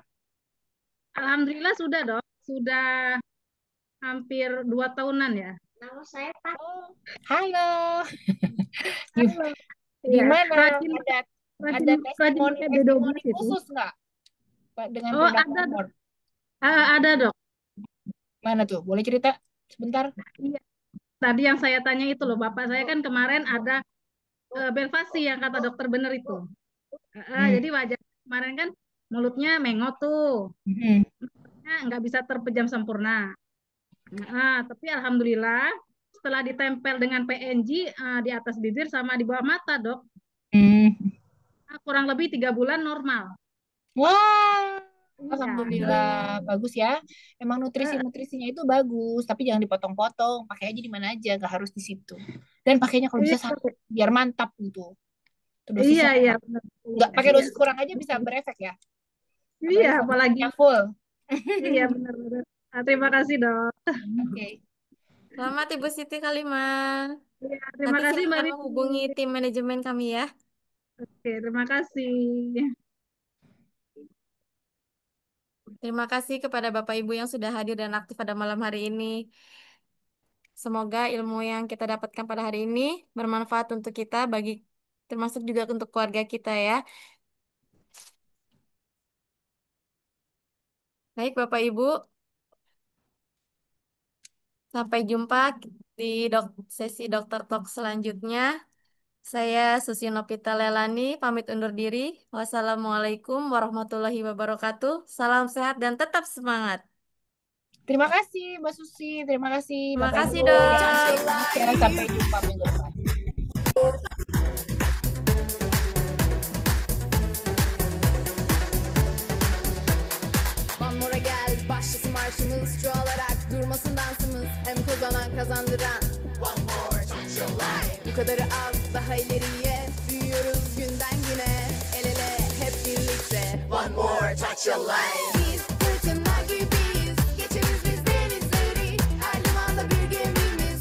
Alhamdulillah sudah dok, sudah hampir 2 tahunan ya. Nama saya Pak. Oh, halo. Gim- Halo. Iya, Gimana? rajin, Ada rajin, ada rajin testimoni pakai testimoni B12 itu. khusus nggak Pak dengan Oh produk ada One dok, More? ada dok. Mana tuh? Boleh cerita sebentar? Iya, tadi yang saya tanya itu loh, Bapak saya kan kemarin ada Belvasi yang kata dokter bener itu. Hmm. Jadi wajar kemarin kan mulutnya mengot tuh, Hmm. nggak bisa terpejam sempurna. Tapi alhamdulillah setelah ditempel dengan PNG di atas bibir sama di bawah mata dok, Hmm. kurang lebih 3 bulan normal. Wah, Iya, alhamdulillah bagus ya. Emang eh, nutrisinya itu bagus, tapi jangan dipotong-potong. Pakai aja di mana aja, nggak harus di situ. Dan pakainya kalau iya, bisa satu, biar mantap gitu. Itu iya, dosisnya iya, benar. Iya, nggak pakai iya, dosis kurang aja bisa berefek ya. iya, Apalagi kalau apalagi, dosisnya full. iya benar-benar. Terima kasih dok. Oke. Selamat Ibu Siti Khalimah. Iya, terima Nanti kasih Mbak silakan Vivi. menghubungi tim manajemen kami ya. Oke, terima kasih. Terima kasih kepada Bapak Ibu yang sudah hadir dan aktif pada malam hari ini. Semoga ilmu yang kita dapatkan pada hari ini bermanfaat untuk kita, bagi termasuk juga untuk keluarga kita ya. Baik Bapak Ibu, sampai jumpa di sesi Dokter Talk selanjutnya. Saya Susino Pita Lelani, pamit undur diri. Wassalamualaikum warahmatullahi wabarakatuh. Salam sehat dan tetap semangat. Terima kasih Mbak Susi, terima kasih Terima Bapak kasih, Ibu yang Dok. ya, sampai jumpa minggu depan. Mamura gel başlasın marşımız Şu olarak durmasın dansımız Hem kazanan kazandıran One more touch your life Bu kadarı az daha ileriye Büyüyoruz günden güne El ele hep birlikte One more touch your life